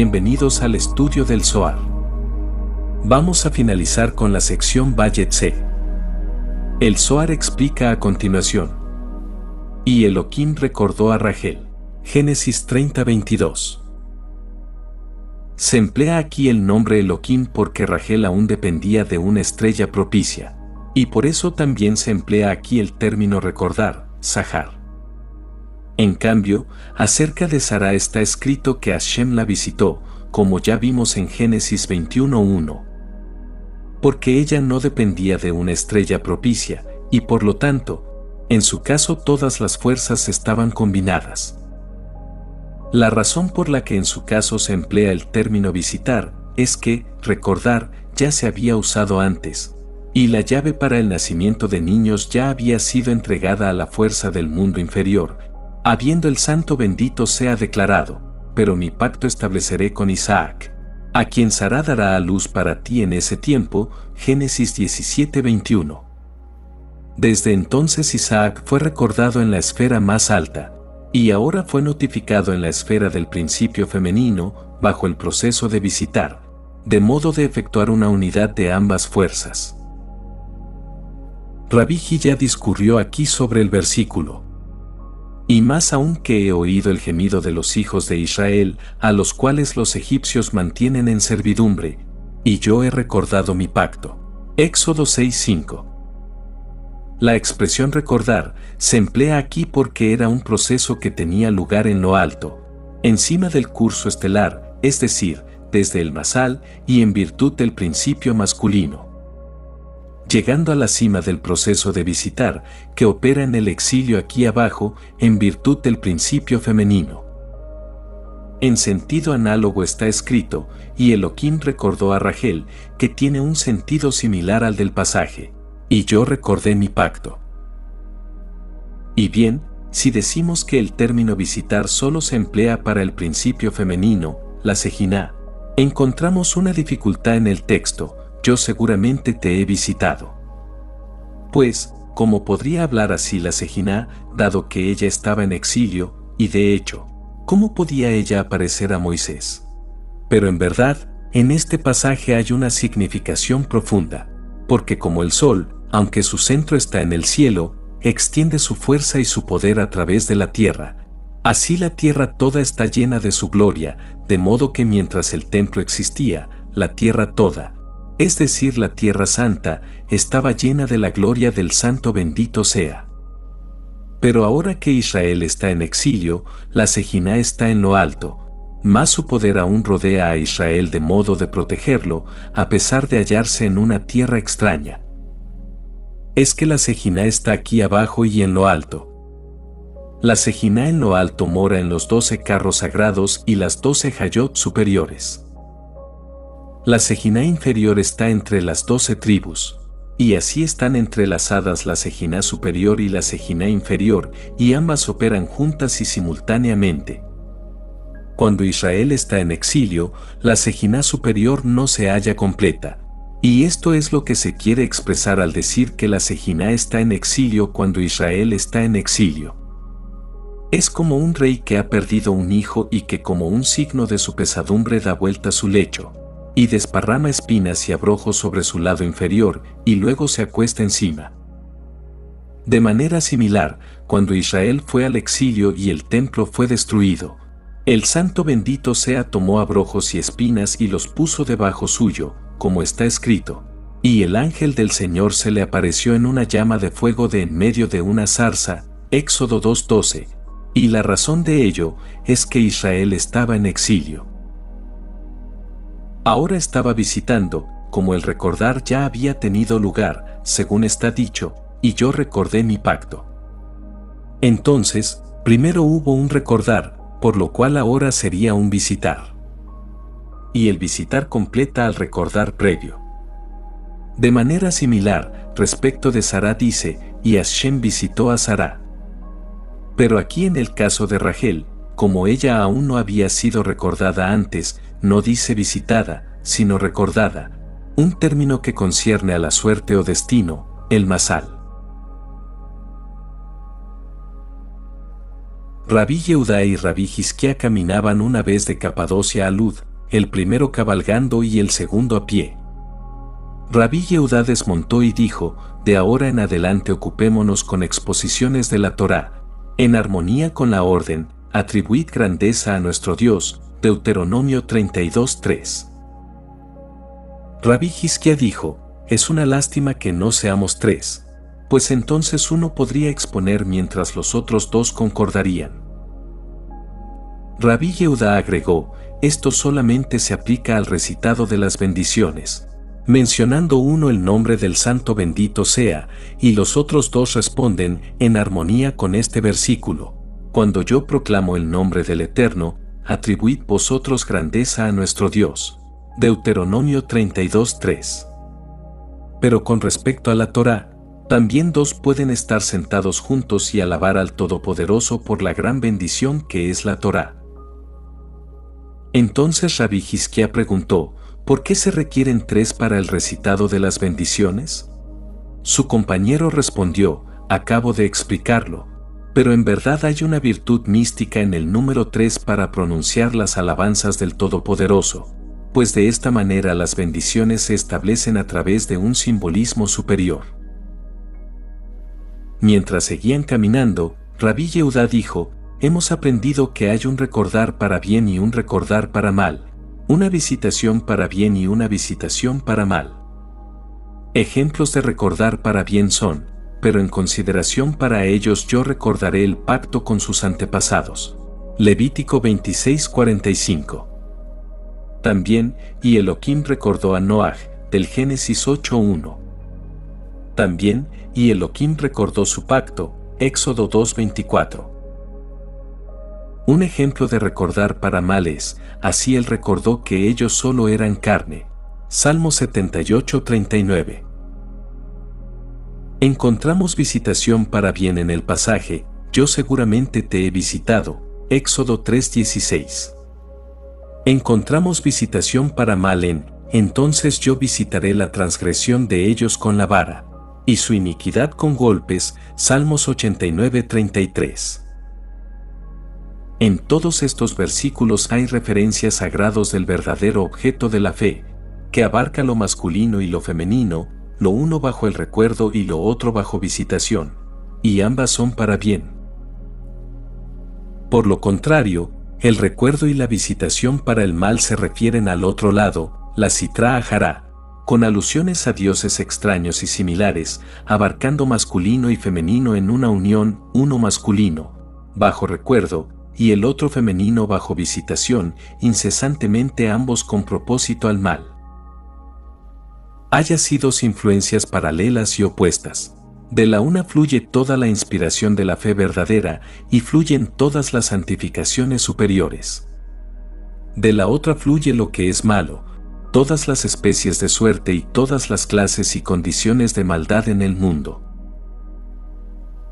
Bienvenidos al estudio del Zohar. Vamos a finalizar con la sección Bayet C. El Zohar explica a continuación. Y Elohim recordó a Rachel. Génesis 30:22. Se emplea aquí el nombre Elohim porque Rachel aún dependía de una estrella propicia, y por eso también se emplea aquí el término recordar, Zahar. En cambio, acerca de Sara está escrito que Hashem la visitó, como ya vimos en Génesis 21:1. Porque ella no dependía de una estrella propicia, y por lo tanto, en su caso todas las fuerzas estaban combinadas. La razón por la que en su caso se emplea el término visitar, es que, recordar, ya se había usado antes, y la llave para el nacimiento de niños ya había sido entregada a la fuerza del mundo inferior, habiendo el santo bendito sea declarado, pero mi pacto estableceré con Isaac, a quien Sara dará a luz para ti en ese tiempo, Génesis 17:21. Desde entonces Isaac fue recordado en la esfera más alta, y ahora fue notificado en la esfera del principio femenino, bajo el proceso de visitar, de modo de efectuar una unidad de ambas fuerzas. Rabí ya discurrió aquí sobre el versículo. Y más aún que he oído el gemido de los hijos de Israel, a los cuales los egipcios mantienen en servidumbre, y yo he recordado mi pacto. Éxodo 6:5. La expresión recordar se emplea aquí porque era un proceso que tenía lugar en lo alto, encima del curso estelar, es decir, desde el Masal y en virtud del principio masculino. Llegando a la cima del proceso de visitar, que opera en el exilio aquí abajo, en virtud del principio femenino. En sentido análogo está escrito, y Elohim recordó a Rachel, que tiene un sentido similar al del pasaje, y yo recordé mi pacto. Y bien, si decimos que el término visitar solo se emplea para el principio femenino, la Sejiná, encontramos una dificultad en el texto. Yo seguramente te he visitado. Pues, ¿cómo podría hablar así la Sejiná, dado que ella estaba en exilio, y de hecho, ¿cómo podía ella aparecer a Moisés? Pero en verdad, en este pasaje hay una significación profunda, porque como el sol, aunque su centro está en el cielo, extiende su fuerza y su poder a través de la tierra. Así la tierra toda está llena de su gloria, de modo que mientras el templo existía, la tierra toda, es decir, la tierra santa, estaba llena de la gloria del santo bendito sea. Pero ahora que Israel está en exilio, la Sejiná está en lo alto, más su poder aún rodea a Israel de modo de protegerlo, a pesar de hallarse en una tierra extraña. Es que la Sejiná está aquí abajo y en lo alto. La Sejiná en lo alto mora en los 12 carros sagrados y las 12 Hayot superiores. La Sejiná inferior está entre las 12 tribus, y así están entrelazadas la Sejiná superior y la Sejiná inferior, y ambas operan juntas y simultáneamente. Cuando Israel está en exilio, la Sejiná superior no se halla completa, y esto es lo que se quiere expresar al decir que la Sejiná está en exilio cuando Israel está en exilio. Es como un rey que ha perdido un hijo y que como un signo de su pesadumbre da vuelta su lecho, y desparrama espinas y abrojos sobre su lado inferior, y luego se acuesta encima. De manera similar, cuando Israel fue al exilio y el templo fue destruido, el santo bendito sea tomó abrojos y espinas y los puso debajo suyo, como está escrito, y el ángel del Señor se le apareció en una llama de fuego de en medio de una zarza, Éxodo 2:12, y la razón de ello es que Israel estaba en exilio. Ahora estaba visitando, como el recordar ya había tenido lugar, según está dicho, y yo recordé mi pacto. Entonces, primero hubo un recordar, por lo cual ahora sería un visitar. Y el visitar completa al recordar previo. De manera similar, respecto de Sara dice, y Hashem visitó a Sara. Pero aquí en el caso de Rachel, como ella aún no había sido recordada antes, no dice visitada, sino recordada, un término que concierne a la suerte o destino, el Masal. Rabí Yehudá y Rabí Hizquía caminaban una vez de Capadocia a Lud, el primero cabalgando y el segundo a pie. Rabí Yehudá desmontó y dijo: de ahora en adelante ocupémonos con exposiciones de la Torá, en armonía con la orden, atribuid grandeza a nuestro Dios. Deuteronomio 32:3. Rabí Hizquía dijo: es una lástima que no seamos tres, pues entonces uno podría exponer mientras los otros dos concordarían. Rabí Yehudá agregó: esto solamente se aplica al recitado de las bendiciones, mencionando uno el nombre del santo bendito sea, y los otros dos responden en armonía con este versículo: cuando yo proclamo el nombre del Eterno, atribuid vosotros grandeza a nuestro Dios. Deuteronomio 32:3. Pero con respecto a la Torá, también dos pueden estar sentados juntos y alabar al Todopoderoso por la gran bendición que es la Torá. Entonces Rabí Hizquía preguntó: ¿por qué se requieren tres para el recitado de las bendiciones? Su compañero respondió: acabo de explicarlo, pero en verdad hay una virtud mística en el número 3 para pronunciar las alabanzas del Todopoderoso, pues de esta manera las bendiciones se establecen a través de un simbolismo superior. Mientras seguían caminando, Rabí Yehudá dijo: hemos aprendido que hay un recordar para bien y un recordar para mal, una visitación para bien y una visitación para mal. Ejemplos de recordar para bien son: pero en consideración para ellos yo recordaré el pacto con sus antepasados. Levítico 26:45. También, y Elohim recordó a Noaj, del Génesis 8:1. También, y Elohim recordó su pacto, Éxodo 2:24. Un ejemplo de recordar para mal es: así él recordó que ellos solo eran carne. Salmo 78:39. Encontramos visitación para bien en el pasaje: yo seguramente te he visitado, Éxodo 3:16. Encontramos visitación para mal en: entonces yo visitaré la transgresión de ellos con la vara, y su iniquidad con golpes, Salmos 89:33. En todos estos versículos hay referencias a grados del verdadero objeto de la fe, que abarca lo masculino y lo femenino, lo uno bajo el recuerdo y lo otro bajo visitación, y ambas son para bien. Por lo contrario, el recuerdo y la visitación para el mal se refieren al otro lado, la Sitra Ajará, con alusiones a dioses extraños y similares, abarcando masculino y femenino en una unión, uno masculino, bajo recuerdo, y el otro femenino bajo visitación, incesantemente ambos con propósito al mal. Haya sido influencias paralelas y opuestas. De la una fluye toda la inspiración de la fe verdadera y fluyen todas las santificaciones superiores. De la otra fluye lo que es malo, todas las especies de suerte y todas las clases y condiciones de maldad en el mundo.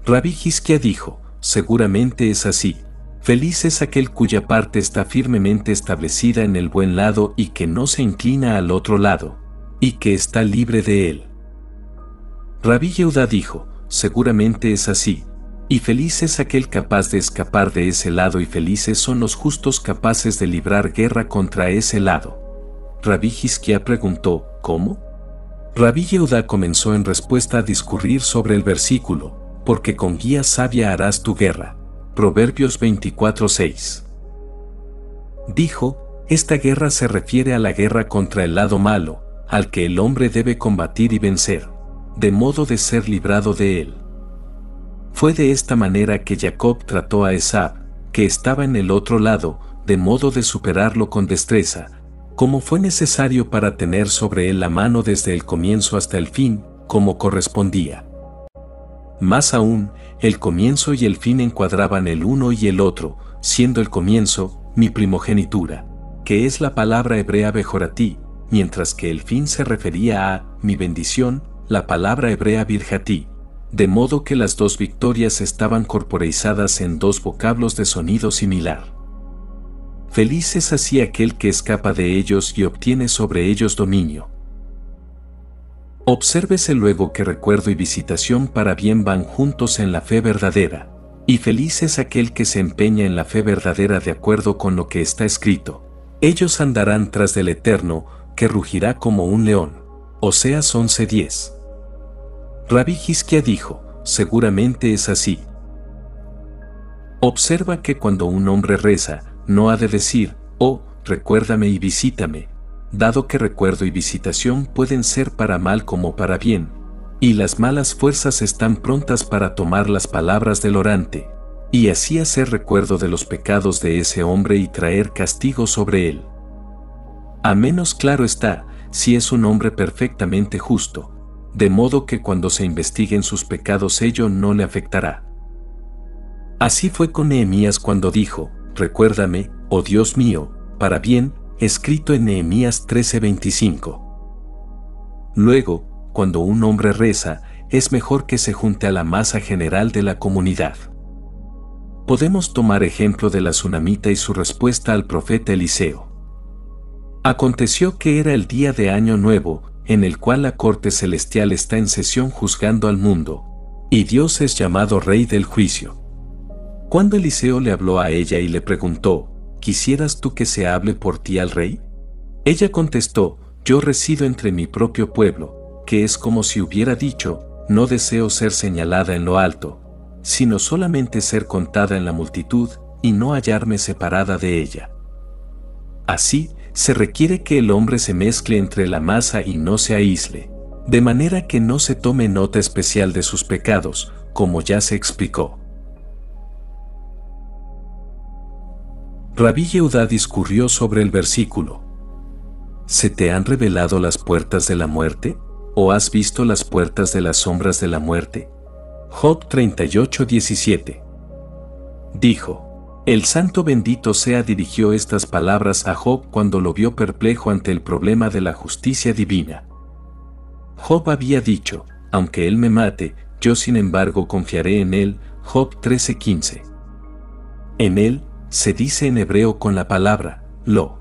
Rabí Hizquía dijo: seguramente es así. Feliz es aquel cuya parte está firmemente establecida en el buen lado y que no se inclina al otro lado, y que está libre de él. Rabí Yehudá dijo: seguramente es así, y feliz es aquel capaz de escapar de ese lado y felices son los justos capaces de librar guerra contra ese lado. Rabí Hizquía preguntó: ¿cómo? Rabí Yehudá comenzó en respuesta a discurrir sobre el versículo: porque con guía sabia harás tu guerra. Proverbios 24:6. Dijo: esta guerra se refiere a la guerra contra el lado malo, al que el hombre debe combatir y vencer, de modo de ser librado de él. Fue de esta manera que Jacob trató a Esab, que estaba en el otro lado, de modo de superarlo con destreza, como fue necesario para tener sobre él la mano desde el comienzo hasta el fin, como correspondía. Más aún, el comienzo y el fin encuadraban el uno y el otro, siendo el comienzo, mi primogenitura, que es la palabra hebrea Bejoratí, mientras que el fin se refería a mi bendición, la palabra hebrea Birjatí, de modo que las dos victorias estaban corporeizadas en dos vocablos de sonido similar. Feliz es así aquel que escapa de ellos y obtiene sobre ellos dominio. Obsérvese luego que recuerdo y visitación para bien van juntos en la fe verdadera, y feliz es aquel que se empeña en la fe verdadera de acuerdo con lo que está escrito. Ellos andarán tras del Eterno, que rugirá como un león. Oseas 11:10. Rabí Hizquía dijo, seguramente es así. Observa que cuando un hombre reza, no ha de decir, oh, recuérdame y visítame, dado que recuerdo y visitación pueden ser para mal como para bien, y las malas fuerzas están prontas para tomar las palabras del orante, y así hacer recuerdo de los pecados de ese hombre y traer castigo sobre él. A menos claro está, si es un hombre perfectamente justo, de modo que cuando se investiguen sus pecados ello no le afectará. Así fue con Nehemías cuando dijo, recuérdame, oh Dios mío, para bien, escrito en Nehemías 13:25. Luego, cuando un hombre reza, es mejor que se junte a la masa general de la comunidad. Podemos tomar ejemplo de la tsunamita y su respuesta al profeta Eliseo. Aconteció que era el día de Año Nuevo, en el cual la corte celestial está en sesión juzgando al mundo, y Dios es llamado Rey del juicio. Cuando Eliseo le habló a ella y le preguntó, ¿quisieras tú que se hable por ti al rey? Ella contestó, yo resido entre mi propio pueblo, que es como si hubiera dicho, no deseo ser señalada en lo alto, sino solamente ser contada en la multitud, y no hallarme separada de ella. Así, se requiere que el hombre se mezcle entre la masa y no se aísle, de manera que no se tome nota especial de sus pecados, como ya se explicó. Rabí Yehudá discurrió sobre el versículo. ¿Se te han revelado las puertas de la muerte? ¿O has visto las puertas de las sombras de la muerte? Job 38:17. Dijo, el santo bendito sea dirigió estas palabras a Job cuando lo vio perplejo ante el problema de la justicia divina. Job había dicho, aunque él me mate, yo sin embargo confiaré en él, Job 13:15. En él, se dice en hebreo con la palabra, lo.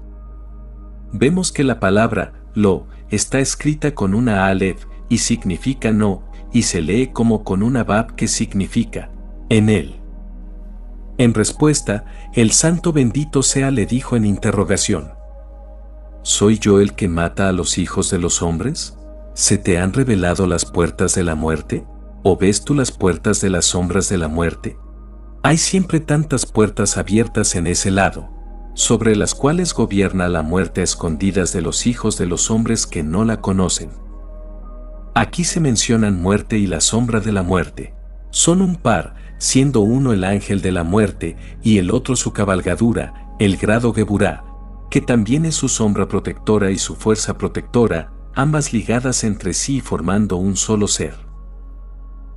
Vemos que la palabra, lo, está escrita con una alef, y significa no, y se lee como con una bab que significa, en él. En respuesta, el santo bendito sea le dijo en interrogación, ¿soy yo el que mata a los hijos de los hombres? ¿Se te han revelado las puertas de la muerte? ¿O ves tú las puertas de las sombras de la muerte? Hay siempre tantas puertas abiertas en ese lado, sobre las cuales gobierna la muerte a escondidas de los hijos de los hombres que no la conocen. Aquí se mencionan muerte y la sombra de la muerte. Son un par, siendo uno el ángel de la muerte y el otro su cabalgadura, el grado Geburá, que también es su sombra protectora y su fuerza protectora, ambas ligadas entre sí formando un solo ser.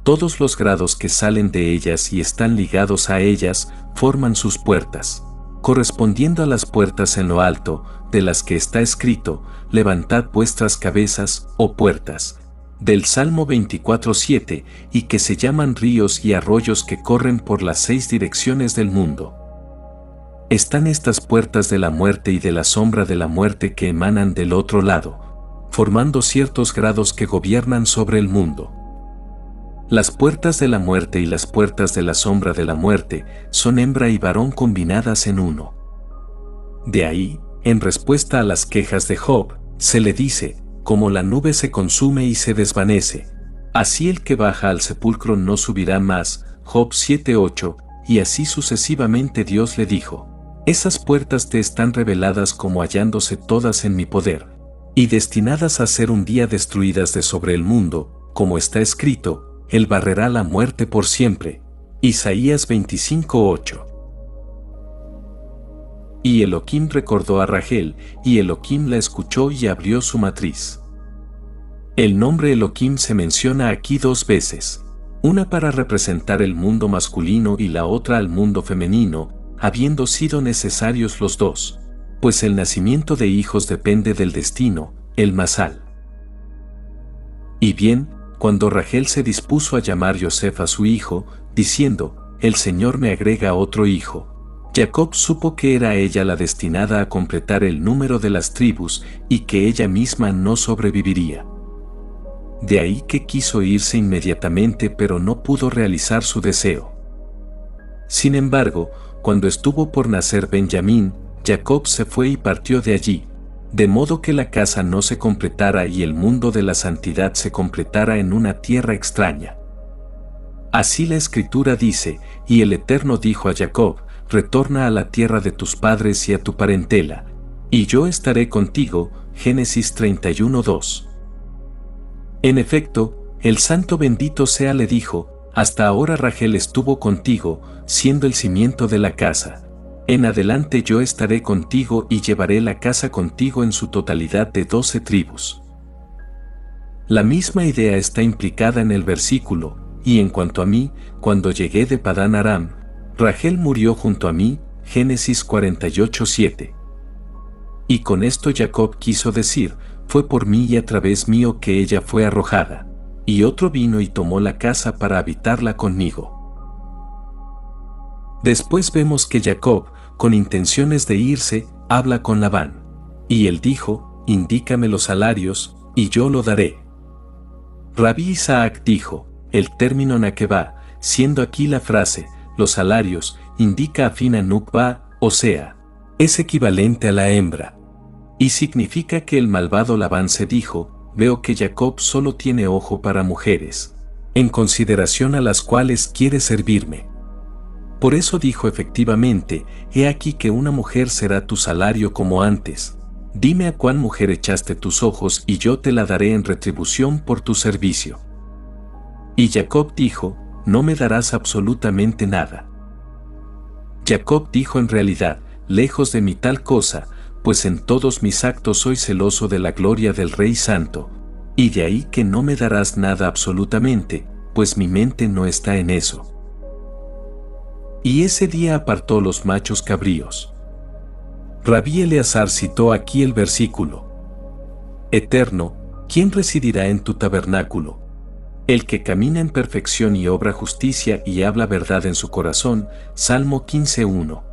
Todos los grados que salen de ellas y están ligados a ellas forman sus puertas, correspondiendo a las puertas en lo alto, de las que está escrito, levantad vuestras cabezas, oh puertas, del Salmo 24:7, y que se llaman ríos y arroyos que corren por las 6 direcciones del mundo. Están estas puertas de la muerte y de la sombra de la muerte que emanan del otro lado, formando ciertos grados que gobiernan sobre el mundo. Las puertas de la muerte y las puertas de la sombra de la muerte son hembra y varón combinadas en uno. De ahí, en respuesta a las quejas de Job, se le dice, como la nube se consume y se desvanece, así el que baja al sepulcro no subirá más, Job 7:8, y así sucesivamente Dios le dijo, esas puertas te están reveladas como hallándose todas en mi poder, y destinadas a ser un día destruidas de sobre el mundo, como está escrito, Él barrerá la muerte por siempre. Isaías 25:8. Y Elohim recordó a Rachel, y Elohim la escuchó y abrió su matriz. El nombre Elohim se menciona aquí 2 veces, una para representar el mundo masculino y la otra al mundo femenino, habiendo sido necesarios los dos, pues el nacimiento de hijos depende del destino, el masal. Y bien, cuando Rachel se dispuso a llamar Yosef a su hijo, diciendo, el Señor me agrega otro hijo, Jacob supo que era ella la destinada a completar el número de las tribus y que ella misma no sobreviviría. De ahí que quiso irse inmediatamente pero no pudo realizar su deseo. Sin embargo, cuando estuvo por nacer Benjamín, Jacob se fue y partió de allí, de modo que la casa no se completara y el mundo de la santidad se completara en una tierra extraña. Así la Escritura dice, y el Eterno dijo a Jacob, retorna a la tierra de tus padres y a tu parentela, y yo estaré contigo. Génesis 31:2. En efecto, el Santo bendito sea le dijo, hasta ahora Rachel estuvo contigo, siendo el cimiento de la casa. En adelante yo estaré contigo y llevaré la casa contigo en su totalidad de 12 tribus. La misma idea está implicada en el versículo, y en cuanto a mí, cuando llegué de Padán Aram, Rachel murió junto a mí. Génesis 48:7. Y con esto Jacob quiso decir, fue por mí y a través mío que ella fue arrojada. Y otro vino y tomó la casa para habitarla conmigo. Después vemos que Jacob, con intenciones de irse, habla con Labán. Y él dijo, indícame los salarios, y yo lo daré. Rabí Isaac dijo, el término Nakeba, siendo aquí la frase, los salarios, indica afín a Nukba, o sea, es equivalente a la hembra. Y significa que el malvado Labán se dijo, veo que Jacob solo tiene ojo para mujeres, en consideración a las cuales quiere servirme. Por eso dijo efectivamente, he aquí que una mujer será tu salario como antes. Dime a cuál mujer echaste tus ojos y yo te la daré en retribución por tu servicio. Y Jacob dijo, no me darás absolutamente nada. Jacob dijo en realidad, lejos de mí tal cosa, pues en todos mis actos soy celoso de la gloria del Rey Santo, y de ahí que no me darás nada absolutamente, pues mi mente no está en eso. Y ese día apartó los machos cabríos. Rabí Eleazar citó aquí el versículo. Eterno, ¿quién residirá en tu tabernáculo? El que camina en perfección y obra justicia y habla verdad en su corazón. Salmo 15:1.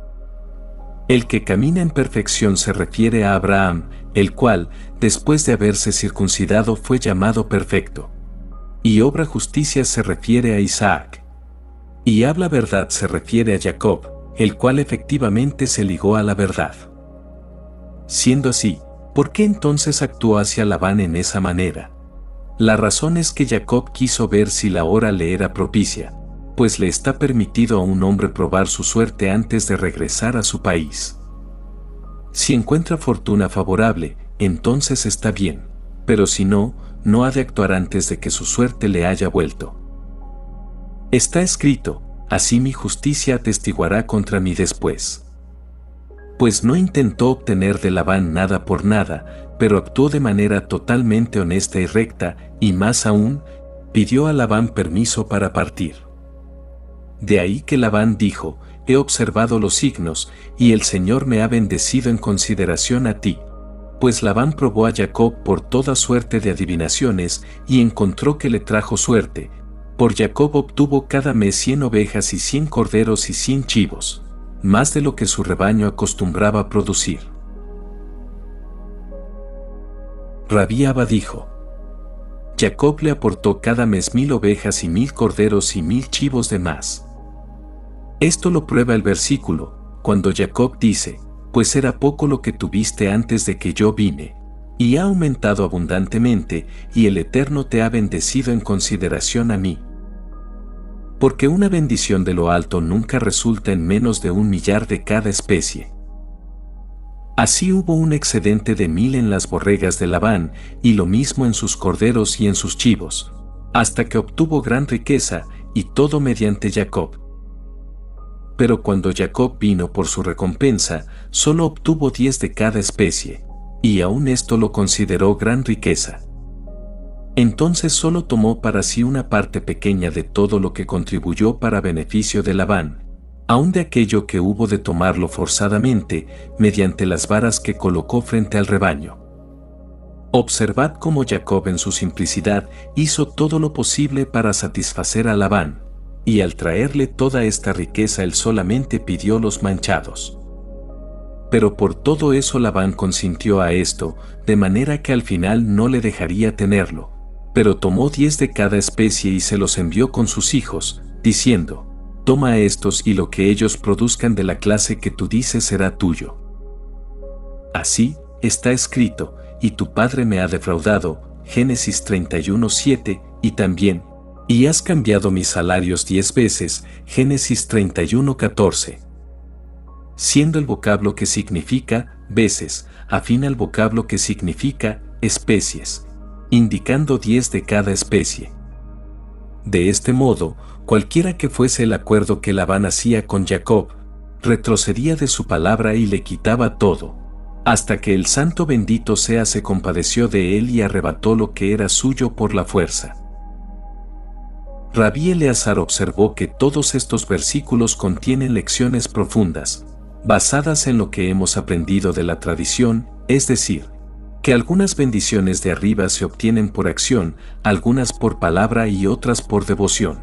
El que camina en perfección se refiere a Abraham, el cual, después de haberse circuncidado, fue llamado perfecto. Y obra justicia se refiere a Isaac. Y habla verdad se refiere a Jacob, el cual efectivamente se ligó a la verdad. Siendo así, ¿por qué entonces actuó hacia Labán en esa manera? La razón es que Jacob quiso ver si la hora le era propicia, pues le está permitido a un hombre probar su suerte antes de regresar a su país. Si encuentra fortuna favorable, entonces está bien, pero si no, no ha de actuar antes de que su suerte le haya vuelto. Está escrito, así mi justicia atestiguará contra mí después. Pues no intentó obtener de Labán nada por nada, pero actuó de manera totalmente honesta y recta, y más aún, pidió a Labán permiso para partir. De ahí que Labán dijo, he observado los signos, y el Señor me ha bendecido en consideración a ti. Pues Labán probó a Jacob por toda suerte de adivinaciones, y encontró que le trajo suerte. Por Jacob obtuvo cada mes 100 ovejas y 100 corderos y 100 chivos, más de lo que su rebaño acostumbraba a producir. Rabí Abba dijo, Jacob le aportó cada mes 1000 ovejas y 1000 corderos y 1000 chivos de más. Esto lo prueba el versículo, cuando Jacob dice, pues era poco lo que tuviste antes de que yo vine, y ha aumentado abundantemente, y el Eterno te ha bendecido en consideración a mí. Porque una bendición de lo alto nunca resulta en menos de 1 millar de cada especie. Así hubo un excedente de 1000 en las borregas de Labán, y lo mismo en sus corderos y en sus chivos, hasta que obtuvo gran riqueza, y todo mediante Jacob. Pero cuando Jacob vino por su recompensa, solo obtuvo 10 de cada especie, y aún esto lo consideró gran riqueza. Entonces solo tomó para sí una parte pequeña de todo lo que contribuyó para beneficio de Labán, aun de aquello que hubo de tomarlo forzadamente, mediante las varas que colocó frente al rebaño. Observad cómo Jacob en su simplicidad hizo todo lo posible para satisfacer a Labán, y al traerle toda esta riqueza él solamente pidió los manchados. Pero por todo eso Labán consintió a esto, de manera que al final no le dejaría tenerlo, pero tomó 10 de cada especie y se los envió con sus hijos, diciendo, toma estos y lo que ellos produzcan de la clase que tú dices será tuyo. Así, está escrito, y tu padre me ha defraudado, Génesis 31:7, y también, y has cambiado mis salarios 10 veces, Génesis 31:14. Siendo el vocablo que significa veces, afina al vocablo que significa especies, indicando 10 de cada especie. De este modo, cualquiera que fuese el acuerdo que Labán hacía con Jacob, retrocedía de su palabra y le quitaba todo, hasta que el santo bendito sea se compadeció de él y arrebató lo que era suyo por la fuerza. Rabí Eleazar observó que todos estos versículos contienen lecciones profundas, basadas en lo que hemos aprendido de la tradición, es decir, que algunas bendiciones de arriba se obtienen por acción, algunas por palabra y otras por devoción.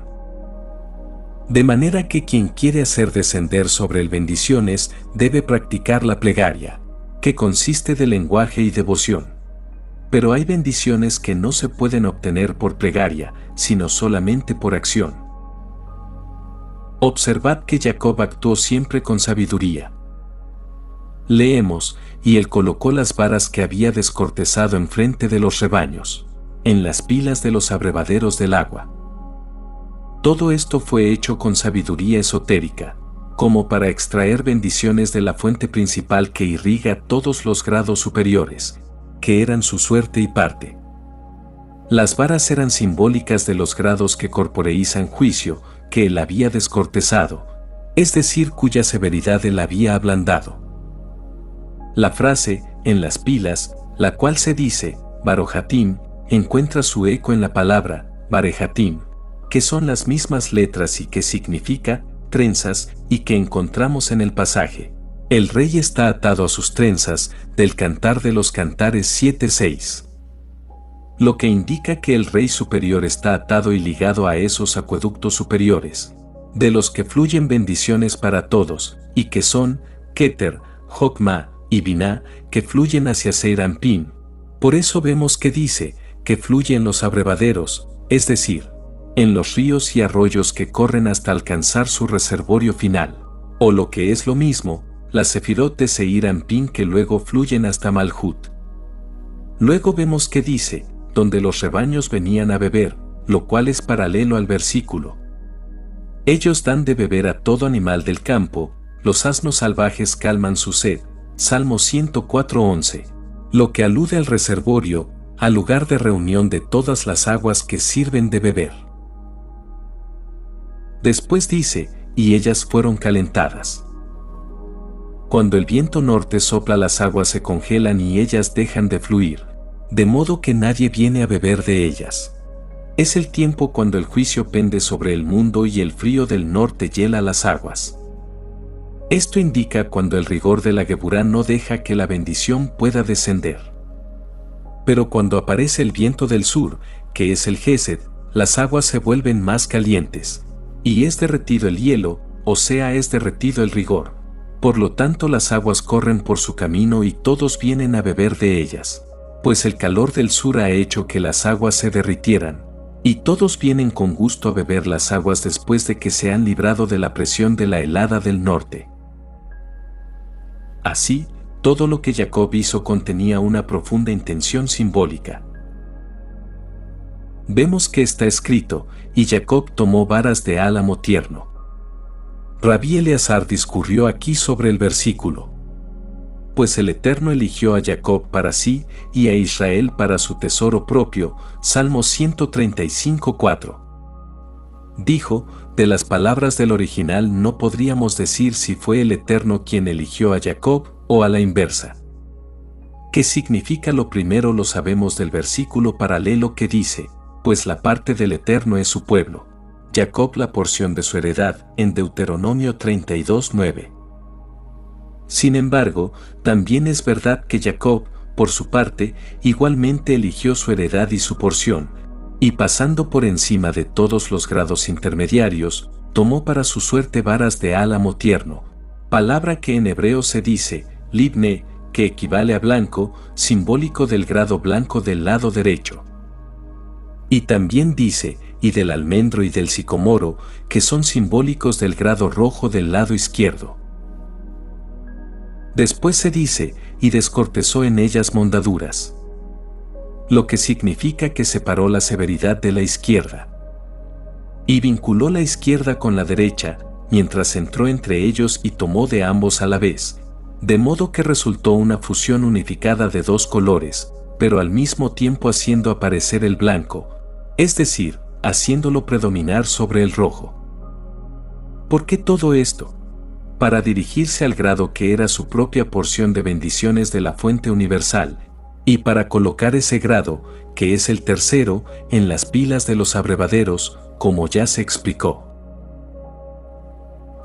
De manera que quien quiere hacer descender sobre él bendiciones debe practicar la plegaria, que consiste de lenguaje y devoción. Pero hay bendiciones que no se pueden obtener por plegaria, sino solamente por acción. Observad que Jacob actuó siempre con sabiduría. Leemos, y él colocó las varas que había descortezado enfrente de los rebaños, en las pilas de los abrevaderos del agua. Todo esto fue hecho con sabiduría esotérica, como para extraer bendiciones de la fuente principal que irriga todos los grados superiores, que eran su suerte y parte. Las varas eran simbólicas de los grados que corporeizan juicio, que él había descortezado, es decir, cuya severidad él había ablandado. La frase, en las pilas, la cual se dice, Barojatim, encuentra su eco en la palabra, Barejatim, que son las mismas letras y que significa, trenzas, y que encontramos en el pasaje. El rey está atado a sus trenzas, del Cantar de los Cantares 7:6. Lo que indica que el rey superior está atado y ligado a esos acueductos superiores, de los que fluyen bendiciones para todos, y que son, Keter, Jokma, y Biná, que fluyen hacia Seirampín. Por eso vemos que dice, que fluye en los abrevaderos, es decir, en los ríos y arroyos que corren hasta alcanzar su reservorio final, o lo que es lo mismo, las sefirot de Seirampín que luego fluyen hasta Malhut. Luego vemos que dice, donde los rebaños venían a beber, lo cual es paralelo al versículo. Ellos dan de beber a todo animal del campo, los asnos salvajes calman su sed, Salmo 104:11, lo que alude al reservorio, al lugar de reunión de todas las aguas que sirven de beber. Después dice, y ellas fueron calentadas. Cuando el viento norte sopla, las aguas se congelan y ellas dejan de fluir, de modo que nadie viene a beber de ellas. Es el tiempo cuando el juicio pende sobre el mundo y el frío del norte hiela las aguas. Esto indica cuando el rigor de la Geburá no deja que la bendición pueda descender. Pero cuando aparece el viento del sur, que es el Gesed, las aguas se vuelven más calientes, y es derretido el hielo, o sea, es derretido el rigor. Por lo tanto, las aguas corren por su camino y todos vienen a beber de ellas, pues el calor del sur ha hecho que las aguas se derritieran, y todos vienen con gusto a beber las aguas después de que se han librado de la presión de la helada del norte. Así, todo lo que Jacob hizo contenía una profunda intención simbólica. Vemos que está escrito, y Jacob tomó varas de álamo tierno. Rabí Eleazar discurrió aquí sobre el versículo. Pues el Eterno eligió a Jacob para sí y a Israel para su tesoro propio, Salmo 135:4. Dijo, de las palabras del original no podríamos decir si fue el Eterno quien eligió a Jacob o a la inversa. ¿Qué significa lo primero? Lo sabemos del versículo paralelo que dice, pues la parte del Eterno es su pueblo, Jacob la porción de su heredad, en Deuteronomio 32:9. Sin embargo, también es verdad que Jacob, por su parte, igualmente eligió su heredad y su porción, y pasando por encima de todos los grados intermediarios, tomó para su suerte varas de álamo tierno, palabra que en hebreo se dice, libne, que equivale a blanco, simbólico del grado blanco del lado derecho. Y también dice, y del almendro y del sicomoro, que son simbólicos del grado rojo del lado izquierdo. Después se dice, y descortezó en ellas mondaduras. Lo que significa que separó la severidad de la izquierda. Y vinculó la izquierda con la derecha, mientras entró entre ellos y tomó de ambos a la vez, de modo que resultó una fusión unificada de dos colores, pero al mismo tiempo haciendo aparecer el blanco, es decir, haciéndolo predominar sobre el rojo. ¿Por qué todo esto? Para dirigirse al grado que era su propia porción de bendiciones de la fuente universal, y para colocar ese grado, que es el tercero, en las pilas de los abrevaderos, como ya se explicó.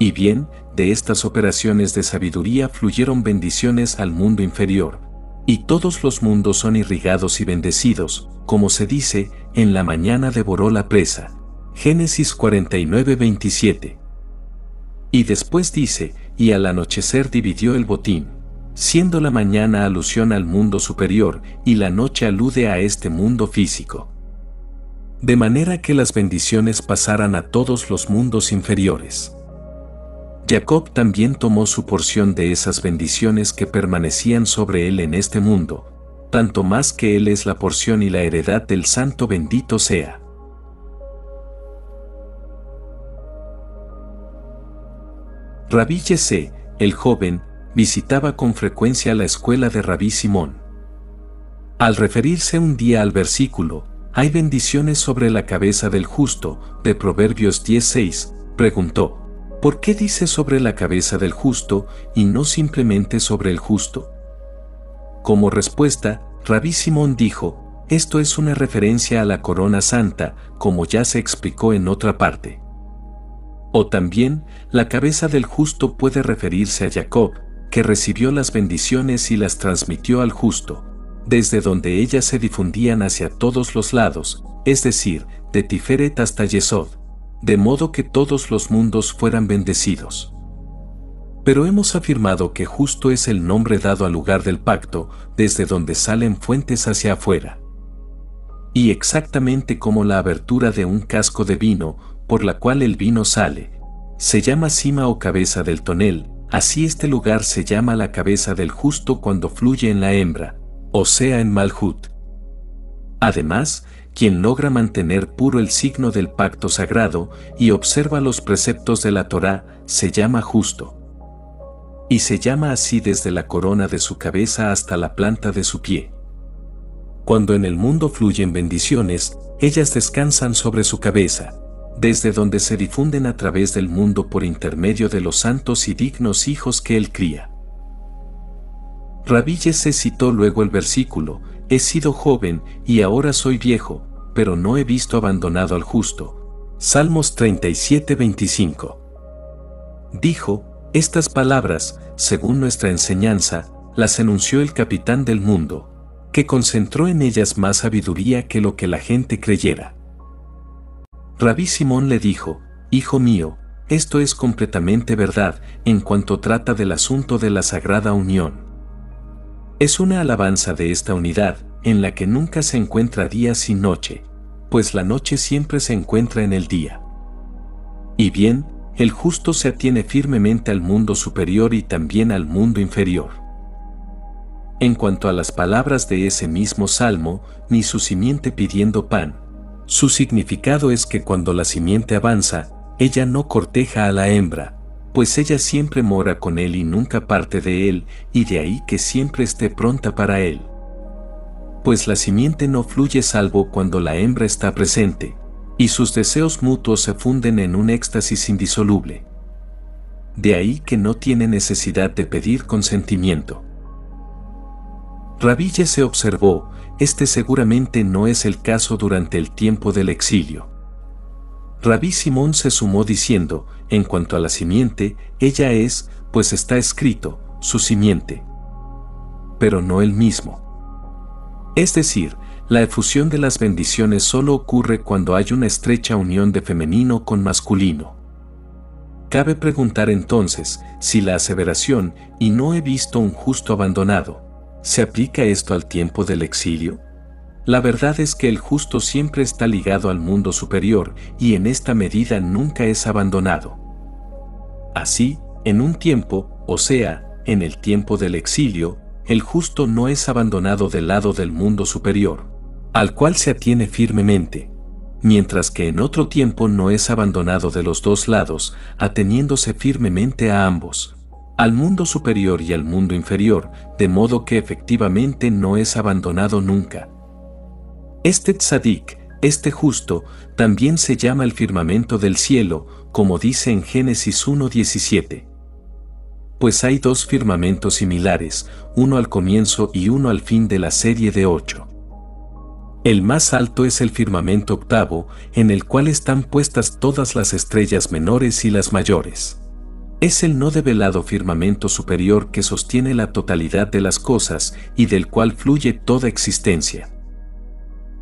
Y bien, de estas operaciones de sabiduría fluyeron bendiciones al mundo inferior, y todos los mundos son irrigados y bendecidos, como se dice, en la mañana devoró la presa. Génesis 49:27. Y después dice, y al anochecer dividió el botín, siendo la mañana alusión al mundo superior y la noche alude a este mundo físico. De manera que las bendiciones pasaran a todos los mundos inferiores. Jacob también tomó su porción de esas bendiciones que permanecían sobre él en este mundo, tanto más que él es la porción y la heredad del Santo bendito sea. Rabí Yesé, el joven, visitaba con frecuencia la escuela de Rabí Simón. Al referirse un día al versículo, hay bendiciones sobre la cabeza del justo, de Proverbios 10:6, preguntó, ¿por qué dice sobre la cabeza del justo y no simplemente sobre el justo? Como respuesta, Rabí Simón dijo, esto es una referencia a la corona santa, como ya se explicó en otra parte. O también, la cabeza del justo puede referirse a Jacob, que recibió las bendiciones y las transmitió al justo, desde donde ellas se difundían hacia todos los lados, es decir, de Tiferet hasta Yesod, de modo que todos los mundos fueran bendecidos. Pero hemos afirmado que justo es el nombre dado al lugar del pacto, desde donde salen fuentes hacia afuera. Y exactamente como la abertura de un casco de vino, por la cual el vino sale, se llama cima o cabeza del tonel, así este lugar se llama la cabeza del justo cuando fluye en la hembra, o sea en Malhut. Además, quien logra mantener puro el signo del pacto sagrado y observa los preceptos de la Torá, se llama justo. Y se llama así desde la corona de su cabeza hasta la planta de su pie. Cuando en el mundo fluyen bendiciones, ellas descansan sobre su cabeza, desde donde se difunden a través del mundo por intermedio de los santos y dignos hijos que él cría. Rabí Yesé citó luego el versículo, he sido joven y ahora soy viejo, pero no he visto abandonado al justo. Salmos 37:25. Dijo, estas palabras, según nuestra enseñanza, las enunció el capitán del mundo, que concentró en ellas más sabiduría que lo que la gente creyera. Rabí Simón le dijo, hijo mío, esto es completamente verdad en cuanto trata del asunto de la sagrada unión. Es una alabanza de esta unidad, en la que nunca se encuentra día sin noche, pues la noche siempre se encuentra en el día. Y bien, el justo se atiene firmemente al mundo superior y también al mundo inferior. En cuanto a las palabras de ese mismo salmo, ni su simiente pidiendo pan. Su significado es que cuando la simiente avanza, ella no corteja a la hembra, pues ella siempre mora con él y nunca parte de él, y de ahí que siempre esté pronta para él. Pues la simiente no fluye salvo cuando la hembra está presente, y sus deseos mutuos se funden en un éxtasis indisoluble. De ahí que no tiene necesidad de pedir consentimiento. Rabí Yesé observó, este seguramente no es el caso durante el tiempo del exilio. Rabí Simón se sumó diciendo, en cuanto a la simiente, ella es, pues está escrito, su simiente. Pero no el mismo. Es decir, la efusión de las bendiciones solo ocurre cuando hay una estrecha unión de femenino con masculino. Cabe preguntar entonces, si la aseveración, y no he visto un justo abandonado, ¿se aplica esto al tiempo del exilio? La verdad es que el justo siempre está ligado al mundo superior y en esta medida nunca es abandonado. Así, en un tiempo, o sea, en el tiempo del exilio, el justo no es abandonado del lado del mundo superior, al cual se atiene firmemente, mientras que en otro tiempo no es abandonado de los dos lados, ateniéndose firmemente a ambos, al mundo superior y al mundo inferior, de modo que efectivamente no es abandonado nunca. Este tzadik, este justo, también se llama el firmamento del cielo, como dice en Génesis 1:17. Pues hay dos firmamentos similares, uno al comienzo y uno al fin de la serie de 8. El más alto es el firmamento octavo, en el cual están puestas todas las estrellas menores y las mayores. Es el no develado firmamento superior que sostiene la totalidad de las cosas y del cual fluye toda existencia.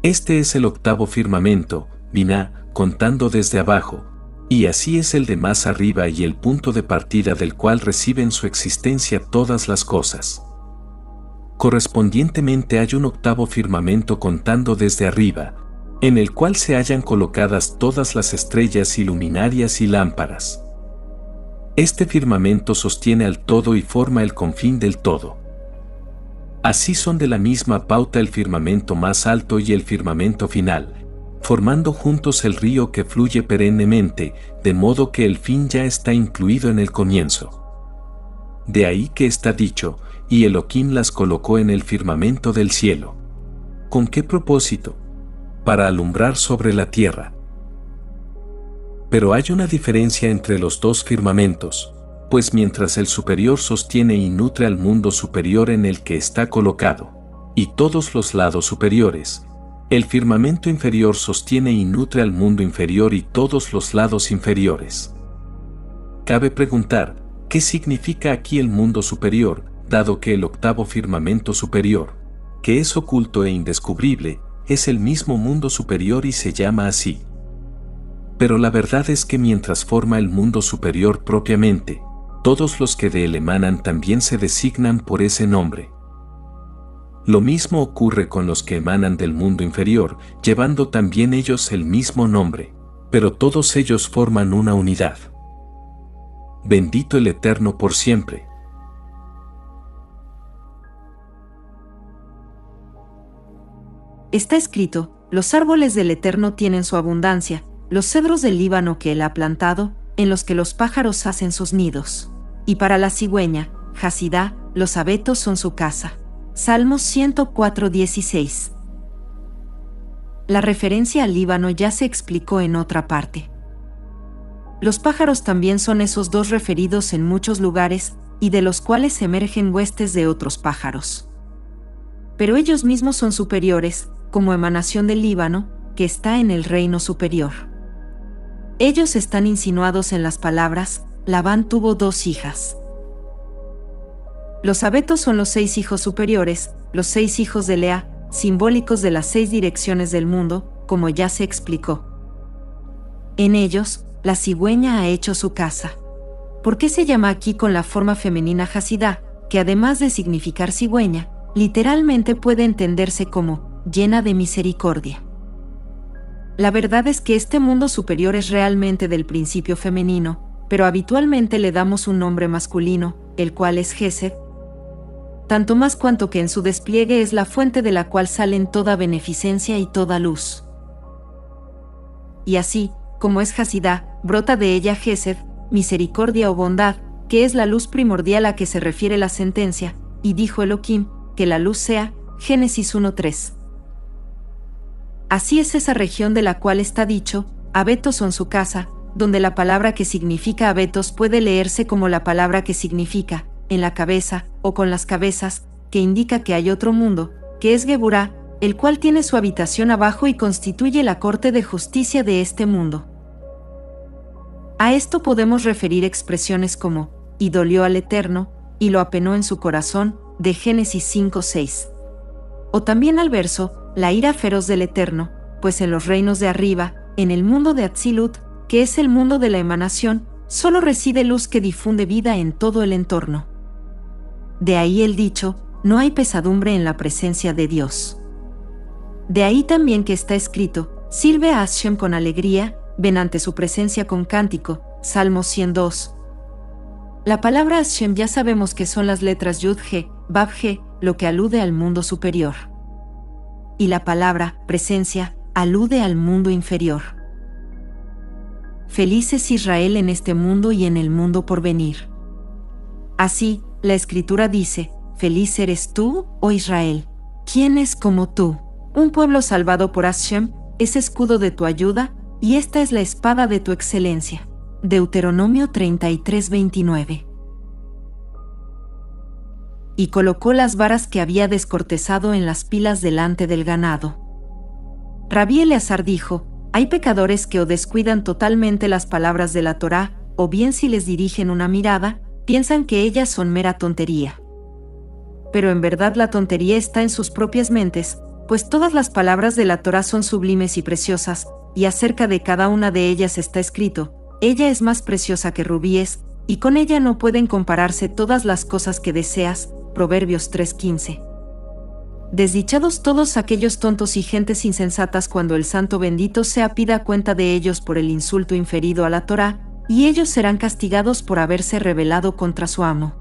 Este es el octavo firmamento, Binah, contando desde abajo, y así es el de más arriba y el punto de partida del cual reciben su existencia todas las cosas. Correspondientemente hay un octavo firmamento contando desde arriba, en el cual se hallan colocadas todas las estrellas y luminarias y lámparas. Este firmamento sostiene al todo y forma el confín del todo. Así son de la misma pauta el firmamento más alto y el firmamento final, formando juntos el río que fluye perennemente, de modo que el fin ya está incluido en el comienzo. De ahí que está dicho, y Elohim las colocó en el firmamento del cielo. ¿Con qué propósito? Para alumbrar sobre la tierra. Pero hay una diferencia entre los dos firmamentos, pues mientras el superior sostiene y nutre al mundo superior en el que está colocado, y todos los lados superiores, el firmamento inferior sostiene y nutre al mundo inferior y todos los lados inferiores. Cabe preguntar, ¿qué significa aquí el mundo superior, dado que el octavo firmamento superior, que es oculto e indescubrible, es el mismo mundo superior y se llama así? Pero la verdad es que mientras forma el mundo superior propiamente, todos los que de él emanan también se designan por ese nombre. Lo mismo ocurre con los que emanan del mundo inferior, llevando también ellos el mismo nombre, pero todos ellos forman una unidad. Bendito el Eterno por siempre. Está escrito, los árboles del Eterno tienen su abundancia, los cedros del Líbano que él ha plantado, en los que los pájaros hacen sus nidos. Y para la cigüeña, Hasidá, los abetos son su casa. Salmos 104:16. La referencia al Líbano ya se explicó en otra parte. Los pájaros también son esos dos referidos en muchos lugares, y de los cuales emergen huestes de otros pájaros. Pero ellos mismos son superiores, como emanación del Líbano, que está en el reino superior. Ellos están insinuados en las palabras, Labán tuvo 2 hijas. Los abetos son los 6 hijos superiores, los 6 hijos de Lea, simbólicos de las 6 direcciones del mundo, como ya se explicó. En ellos, la cigüeña ha hecho su casa. ¿Por qué se llama aquí con la forma femenina Hasidá, que además de significar cigüeña, literalmente puede entenderse como llena de misericordia? La verdad es que este mundo superior es realmente del principio femenino, pero habitualmente le damos un nombre masculino, el cual es Gesed, tanto más cuanto que en su despliegue es la fuente de la cual salen toda beneficencia y toda luz. Y así, como es Hasidá, brota de ella Gesed, misericordia o bondad, que es la luz primordial a que se refiere la sentencia, y dijo Elohim, que la luz sea, Génesis 1:3. Así es esa región de la cual está dicho, abetos son su casa, donde la palabra que significa abetos puede leerse como la palabra que significa, en la cabeza, o con las cabezas, que indica que hay otro mundo, que es Geburá, el cual tiene su habitación abajo y constituye la corte de justicia de este mundo. A esto podemos referir expresiones como, y dolió al Eterno, y lo apenó en su corazón, de Génesis 5:6. O también al verso, la ira feroz del Eterno, pues en los reinos de arriba, en el mundo de Atzilut, que es el mundo de la emanación, solo reside luz que difunde vida en todo el entorno. De ahí el dicho, no hay pesadumbre en la presencia de Dios. De ahí también que está escrito, sirve a Hashem con alegría, ven ante su presencia con cántico, Salmo 102. La palabra Hashem ya sabemos que son las letras Yud He, Bab He, lo que alude al mundo superior. Y la palabra presencia alude al mundo inferior. Feliz es Israel en este mundo y en el mundo por venir. Así, la Escritura dice, feliz eres tú, oh Israel. ¿Quién es como tú? Un pueblo salvado por Hashem, es escudo de tu ayuda, y esta es la espada de tu excelencia. Deuteronomio 33:29. Y colocó las varas que había descortezado en las pilas delante del ganado. Rabí Eleazar dijo, hay pecadores que o descuidan totalmente las palabras de la Torá, o bien si les dirigen una mirada, piensan que ellas son mera tontería. Pero en verdad la tontería está en sus propias mentes, pues todas las palabras de la Torá son sublimes y preciosas, y acerca de cada una de ellas está escrito, ella es más preciosa que rubíes, y con ella no pueden compararse todas las cosas que deseas. Proverbios 3:15. Desdichados todos aquellos tontos y gentes insensatas cuando el Santo bendito sea pida cuenta de ellos por el insulto inferido a la Torá, y ellos serán castigados por haberse rebelado contra su amo.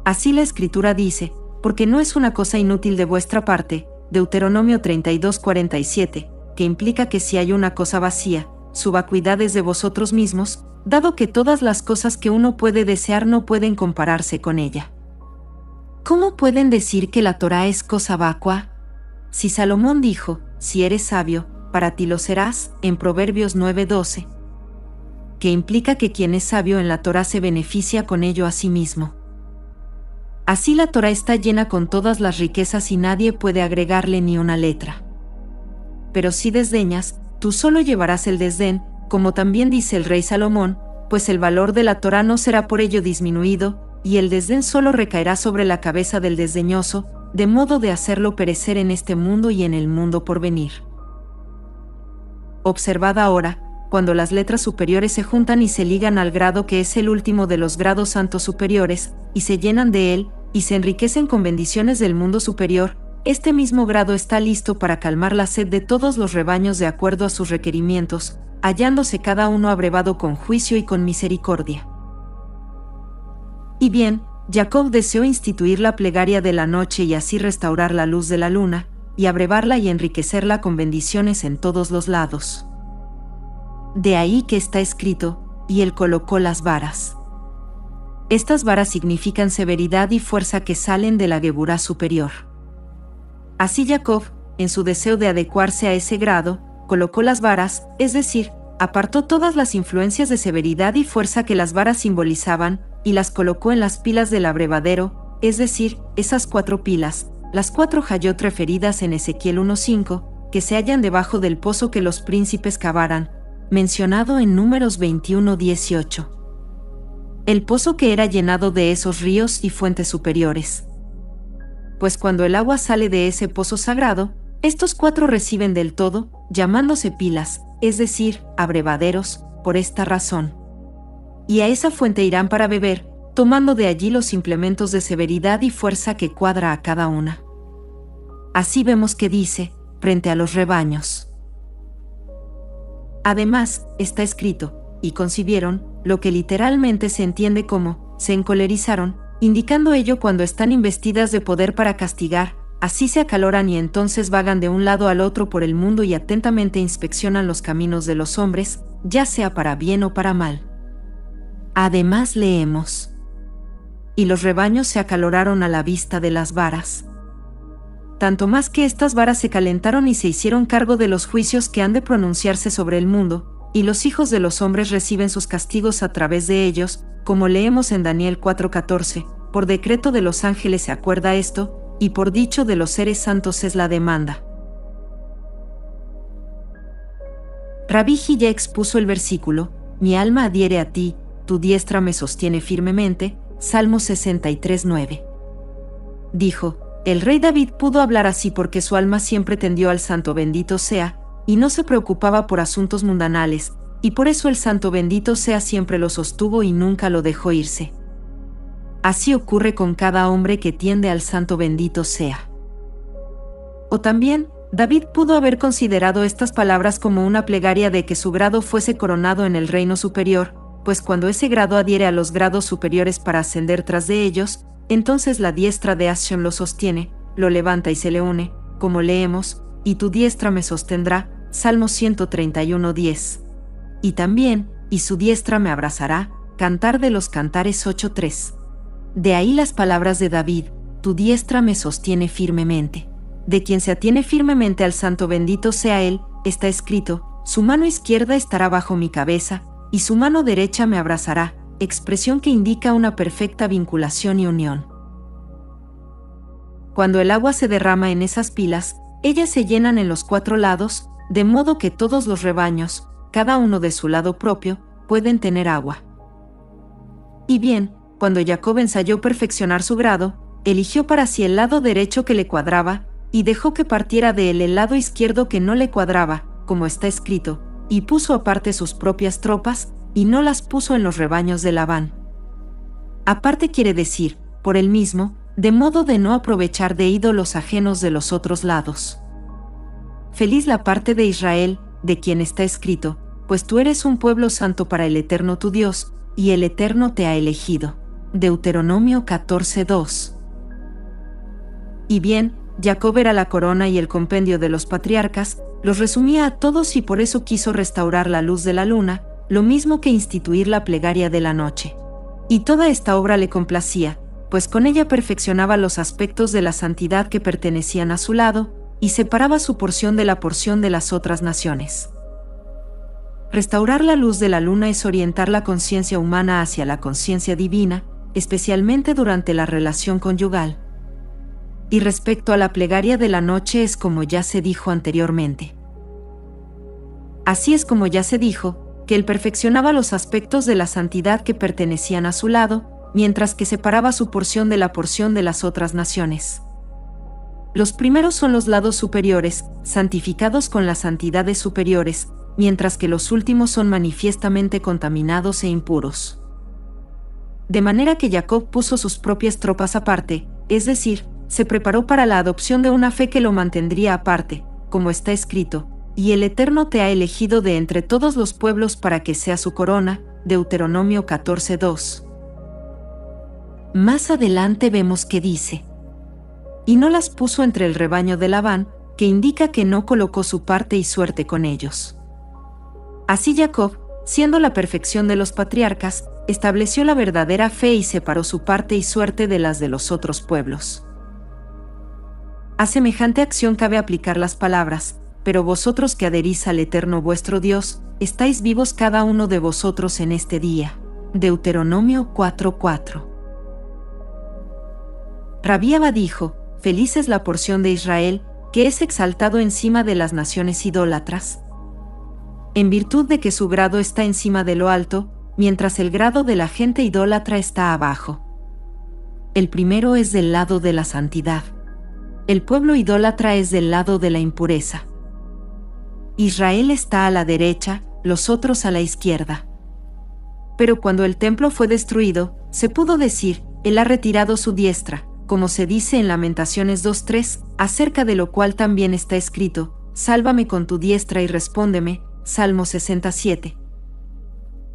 Así la Escritura dice, porque no es una cosa inútil de vuestra parte, Deuteronomio 32:47, que implica que si hay una cosa vacía, su vacuidad es de vosotros mismos, dado que todas las cosas que uno puede desear no pueden compararse con ella. ¿Cómo pueden decir que la Torá es cosa vacua? Si Salomón dijo, si eres sabio, para ti lo serás, en Proverbios 9:12, que implica que quien es sabio en la Torá se beneficia con ello a sí mismo. Así la Torá está llena con todas las riquezas y nadie puede agregarle ni una letra. Pero si desdeñas, tú solo llevarás el desdén, como también dice el rey Salomón, pues el valor de la Torá no será por ello disminuido, y el desdén solo recaerá sobre la cabeza del desdeñoso, de modo de hacerlo perecer en este mundo y en el mundo por venir. Observad ahora, cuando las letras superiores se juntan y se ligan al grado que es el último de los grados santos superiores, y se llenan de él, y se enriquecen con bendiciones del mundo superior, este mismo grado está listo para calmar la sed de todos los rebaños de acuerdo a sus requerimientos, hallándose cada uno abrevado con juicio y con misericordia. Y bien, Jacob deseó instituir la plegaria de la noche y así restaurar la luz de la luna, y abrevarla y enriquecerla con bendiciones en todos los lados. De ahí que está escrito, y él colocó las varas. Estas varas significan severidad y fuerza que salen de la Geburá superior. Así Jacob, en su deseo de adecuarse a ese grado, colocó las varas, es decir, apartó todas las influencias de severidad y fuerza que las varas simbolizaban, y las colocó en las pilas del abrevadero, es decir, esas 4 pilas, las 4 hayot referidas en Ezequiel 1:5, que se hallan debajo del pozo que los príncipes cavaran, mencionado en Números 21:18. El pozo que era llenado de esos ríos y fuentes superiores. Pues cuando el agua sale de ese pozo sagrado, estos 4 reciben del todo, llamándose pilas, es decir, abrevaderos, por esta razón. Y a esa fuente irán para beber, tomando de allí los implementos de severidad y fuerza que cuadra a cada una. Así vemos que dice, frente a los rebaños. Además, está escrito, y concibieron, lo que literalmente se entiende como, se encolerizaron, indicando ello cuando están investidas de poder para castigar, así se acaloran y entonces vagan de un lado al otro por el mundo y atentamente inspeccionan los caminos de los hombres, ya sea para bien o para mal. Además leemos, y los rebaños se acaloraron a la vista de las varas. Tanto más que estas varas se calentaron y se hicieron cargo de los juicios que han de pronunciarse sobre el mundo, y los hijos de los hombres reciben sus castigos a través de ellos, como leemos en Daniel 4:14, por decreto de los ángeles se acuerda esto, y por dicho de los seres santos es la demanda. Rabí ya expuso el versículo, mi alma adhiere a ti, tu diestra me sostiene firmemente, Salmo 63:9. Dijo, el rey David pudo hablar así porque su alma siempre tendió al Santo bendito sea, y no se preocupaba por asuntos mundanales, y por eso el Santo bendito sea siempre lo sostuvo y nunca lo dejó irse. Así ocurre con cada hombre que tiende al Santo bendito sea. O también, David pudo haber considerado estas palabras como una plegaria de que su grado fuese coronado en el reino superior, pues cuando ese grado adhiere a los grados superiores para ascender tras de ellos, Entonces la diestra de Hashem lo sostiene, lo levanta y se le une, como leemos, y tu diestra me sostendrá, Salmo 131:10. Y también, y su diestra me abrazará, Cantar de los Cantares 8:3. De ahí las palabras de David, tu diestra me sostiene firmemente. De quien se atiene firmemente al Santo bendito sea Él, está escrito, su mano izquierda estará bajo mi cabeza, y su mano derecha me abrazará, expresión que indica una perfecta vinculación y unión. Cuando el agua se derrama en esas pilas, ellas se llenan en los 4 lados, de modo que todos los rebaños, cada uno de su lado propio, pueden tener agua. Y bien, cuando Jacob ensayó perfeccionar su grado, eligió para sí el lado derecho que le cuadraba, y dejó que partiera de él el lado izquierdo que no le cuadraba, como está escrito, y puso aparte sus propias tropas, y no las puso en los rebaños de Labán. Aparte quiere decir, por él mismo, de modo de no aprovechar de ídolos ajenos de los otros lados. Feliz la parte de Israel, de quien está escrito, pues tú eres un pueblo santo para el Eterno tu Dios, y el Eterno te ha elegido. Deuteronomio 14:2. Y bien, Jacob era la corona y el compendio de los patriarcas, los resumía a todos y por eso quiso restaurar la luz de la luna, lo mismo que instituir la plegaria de la noche. Y toda esta obra le complacía, pues con ella perfeccionaba los aspectos de la santidad que pertenecían a su lado, y separaba su porción de la porción de las otras naciones. Restaurar la luz de la luna es orientar la conciencia humana hacia la conciencia divina, especialmente durante la relación conyugal. Y respecto a la plegaria de la noche es como ya se dijo anteriormente. Así es como ya se dijo, que él perfeccionaba los aspectos de la santidad que pertenecían a su lado, mientras que separaba su porción de la porción de las otras naciones. Los primeros son los lados superiores, santificados con las santidades superiores, mientras que los últimos son manifiestamente contaminados e impuros. De manera que Jacob puso sus propias tropas aparte, es decir, se preparó para la adopción de una fe que lo mantendría aparte, como está escrito, y el Eterno te ha elegido de entre todos los pueblos para que sea su corona, Deuteronomio 14:2. Más adelante vemos que dice, y no las puso entre el rebaño de Labán, que indica que no colocó su parte y suerte con ellos. Así Jacob, siendo la perfección de los patriarcas, estableció la verdadera fe y separó su parte y suerte de las de los otros pueblos. A semejante acción cabe aplicar las palabras, pero vosotros que adherís al Eterno vuestro Dios, estáis vivos cada uno de vosotros en este día. Deuteronomio 4:4. Rabí Abba dijo, feliz es la porción de Israel, que es exaltado encima de las naciones idólatras, en virtud de que su grado está encima de lo alto, mientras el grado de la gente idólatra está abajo. El primero es del lado de la santidad. El pueblo idólatra es del lado de la impureza. Israel está a la derecha, los otros a la izquierda. Pero cuando el templo fue destruido, se pudo decir, él ha retirado su diestra, como se dice en Lamentaciones 2:3, acerca de lo cual también está escrito, sálvame con tu diestra y respóndeme, Salmo 67.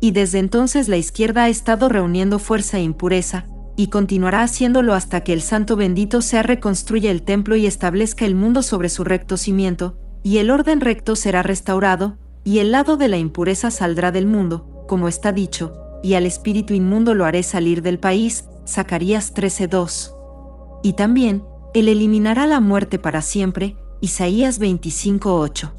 Y desde entonces la izquierda ha estado reuniendo fuerza e impureza, y continuará haciéndolo hasta que el Santo bendito sea reconstruya el templo y establezca el mundo sobre su recto cimiento, y el orden recto será restaurado, y el lado de la impureza saldrá del mundo, como está dicho, y al espíritu inmundo lo haré salir del país, Zacarías 13:2. Y también, él eliminará la muerte para siempre, Isaías 25:8.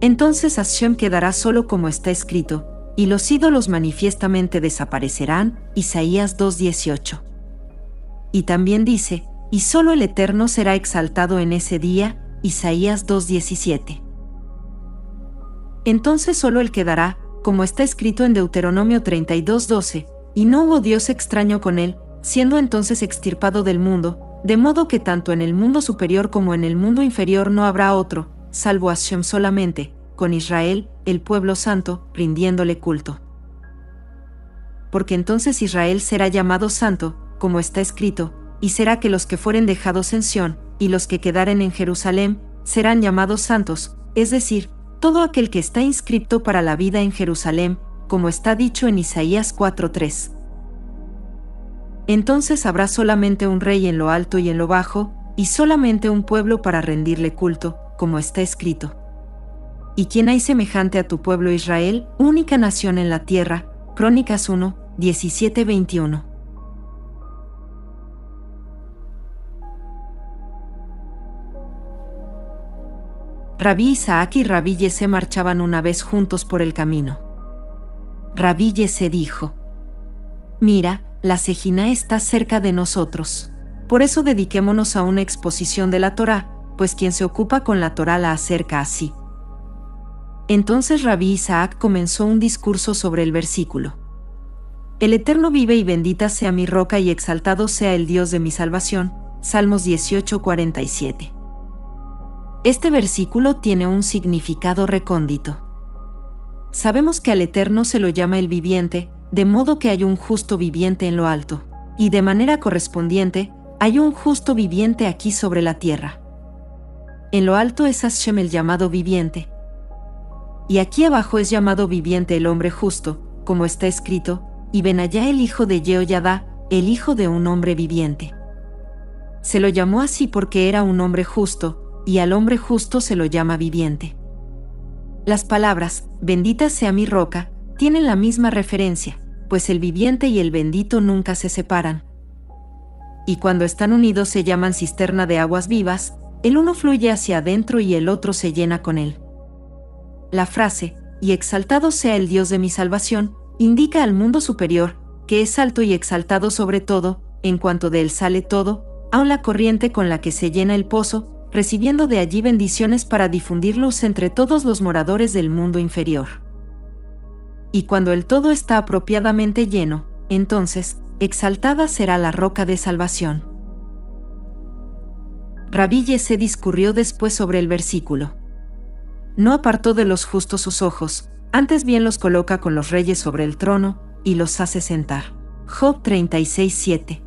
Entonces Hashem quedará solo como está escrito, y los ídolos manifiestamente desaparecerán, Isaías 2:18. Y también dice, y solo el Eterno será exaltado en ese día, Isaías 2:17. Entonces solo él quedará, como está escrito en Deuteronomio 32:12, y no hubo Dios extraño con él, siendo entonces extirpado del mundo, de modo que tanto en el mundo superior como en el mundo inferior no habrá otro, salvo Hashem solamente, con Israel, el pueblo santo, rindiéndole culto. Porque entonces Israel será llamado santo, como está escrito, y será que los que fueren dejados en Sión, y los que quedaren en Jerusalén, serán llamados santos, es decir, todo aquel que está inscripto para la vida en Jerusalén, como está dicho en Isaías 4:3. Entonces habrá solamente un rey en lo alto y en lo bajo, y solamente un pueblo para rendirle culto, como está escrito. ¿Y quién hay semejante a tu pueblo Israel, única nación en la tierra? Crónicas 1, 17-21. Rabí Isaac y Rabí Yesé marchaban una vez juntos por el camino. Rabí Yesé dijo: Mira, la Sejiná está cerca de nosotros. Por eso dediquémonos a una exposición de la Torá, pues quien se ocupa con la Torá la acerca así. Entonces Rabí Isaac comenzó un discurso sobre el versículo. El Eterno vive y bendita sea mi roca y exaltado sea el Dios de mi salvación. Salmos 18:47. Este versículo tiene un significado recóndito. Sabemos que al Eterno se lo llama el viviente, de modo que hay un justo viviente en lo alto, y de manera correspondiente, hay un justo viviente aquí sobre la tierra. En lo alto es Hashem el llamado viviente, y aquí abajo es llamado viviente el hombre justo, como está escrito, y Benayá el hijo de Jehoyadá, el hijo de un hombre viviente. Se lo llamó así porque era un hombre justo, y al hombre justo se lo llama viviente. Las palabras, bendita sea mi roca, tienen la misma referencia, pues el viviente y el bendito nunca se separan. Y cuando están unidos se llaman cisterna de aguas vivas, el uno fluye hacia adentro y el otro se llena con él. La frase, y exaltado sea el Dios de mi salvación, indica al mundo superior, que es alto y exaltado sobre todo, en cuanto de él sale todo, aun la corriente con la que se llena el pozo, recibiendo de allí bendiciones para difundirlos entre todos los moradores del mundo inferior. Y cuando el todo está apropiadamente lleno, entonces, exaltada será la roca de salvación. Rabí Yesé discurrió después sobre el versículo. No apartó de los justos sus ojos, antes bien los coloca con los reyes sobre el trono, y los hace sentar. Job 36:7.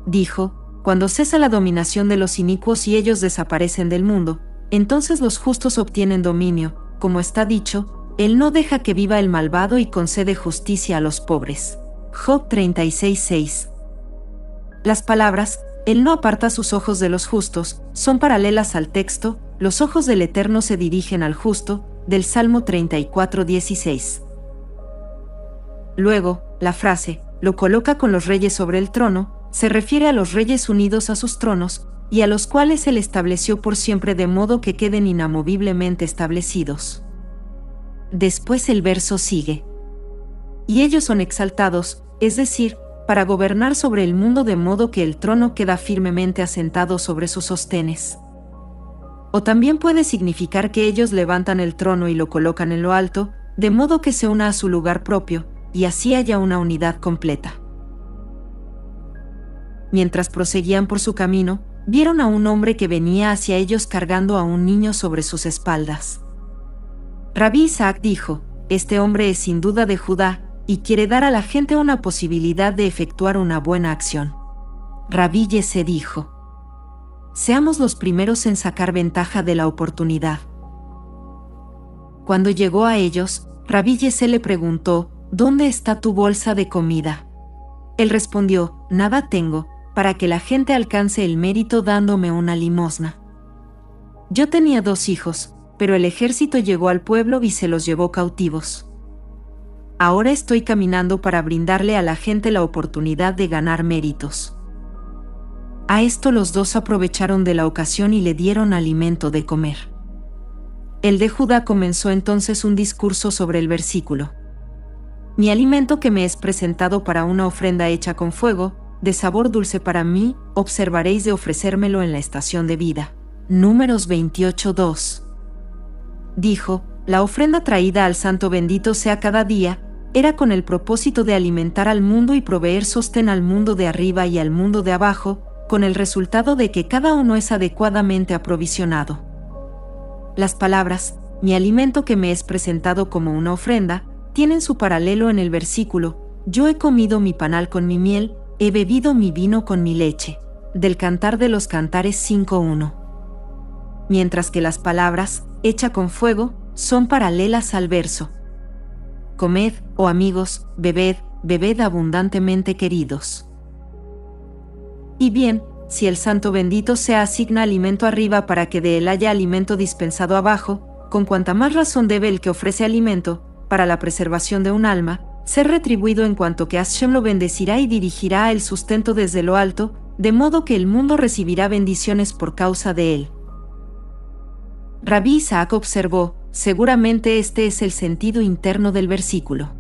Dijo: Cuando cesa la dominación de los inicuos y ellos desaparecen del mundo, entonces los justos obtienen dominio, como está dicho, Él no deja que viva el malvado y concede justicia a los pobres. Job 36:6. Las palabras, Él no aparta sus ojos de los justos, son paralelas al texto, los ojos del Eterno se dirigen al justo, del Salmo 34:16. Luego, la frase, lo coloca con los reyes sobre el trono, se refiere a los reyes unidos a sus tronos, y a los cuales Él estableció por siempre de modo que queden inamoviblemente establecidos. Después el verso sigue. Y ellos son exaltados, es decir, para gobernar sobre el mundo de modo que el trono queda firmemente asentado sobre sus sostenes. O también puede significar que ellos levantan el trono y lo colocan en lo alto, de modo que se una a su lugar propio, y así haya una unidad completa. Mientras proseguían por su camino, vieron a un hombre que venía hacia ellos cargando a un niño sobre sus espaldas. Rabí Isaac dijo: Este hombre es sin duda de Judá, y quiere dar a la gente una posibilidad de efectuar una buena acción. Rabí Yesé dijo: Seamos los primeros en sacar ventaja de la oportunidad. Cuando llegó a ellos, Rabí Yesé le preguntó: ¿Dónde está tu bolsa de comida? Él respondió: Nada tengo, para que la gente alcance el mérito dándome una limosna. Yo tenía 2 hijos, pero el ejército llegó al pueblo y se los llevó cautivos. Ahora estoy caminando para brindarle a la gente la oportunidad de ganar méritos. A esto los 2 aprovecharon de la ocasión y le dieron alimento de comer. El de Judá comenzó entonces un discurso sobre el versículo. Mi alimento que me es presentado para una ofrenda hecha con fuego, de sabor dulce para mí, observaréis de ofrecérmelo en la estación de vida. Números 28:2. Dijo: la ofrenda traída al Santo bendito sea cada día, era con el propósito de alimentar al mundo y proveer sostén al mundo de arriba y al mundo de abajo, con el resultado de que cada uno es adecuadamente aprovisionado. Las palabras, mi alimento que me es presentado como una ofrenda, tienen su paralelo en el versículo, yo he comido mi panal con mi miel, he bebido mi vino con mi leche, del Cantar de los Cantares 5:1. Mientras que las palabras, hecha con fuego, son paralelas al verso. Comed, oh amigos, bebed, bebed abundantemente queridos. Y bien, si el santo bendito sea asigna alimento arriba para que de él haya alimento dispensado abajo, con cuanta más razón debe el que ofrece alimento, para la preservación de un alma, ser retribuido en cuanto que Hashem lo bendecirá y dirigirá el sustento desde lo alto, de modo que el mundo recibirá bendiciones por causa de él. Rabí Isaac observó, seguramente este es el sentido interno del versículo.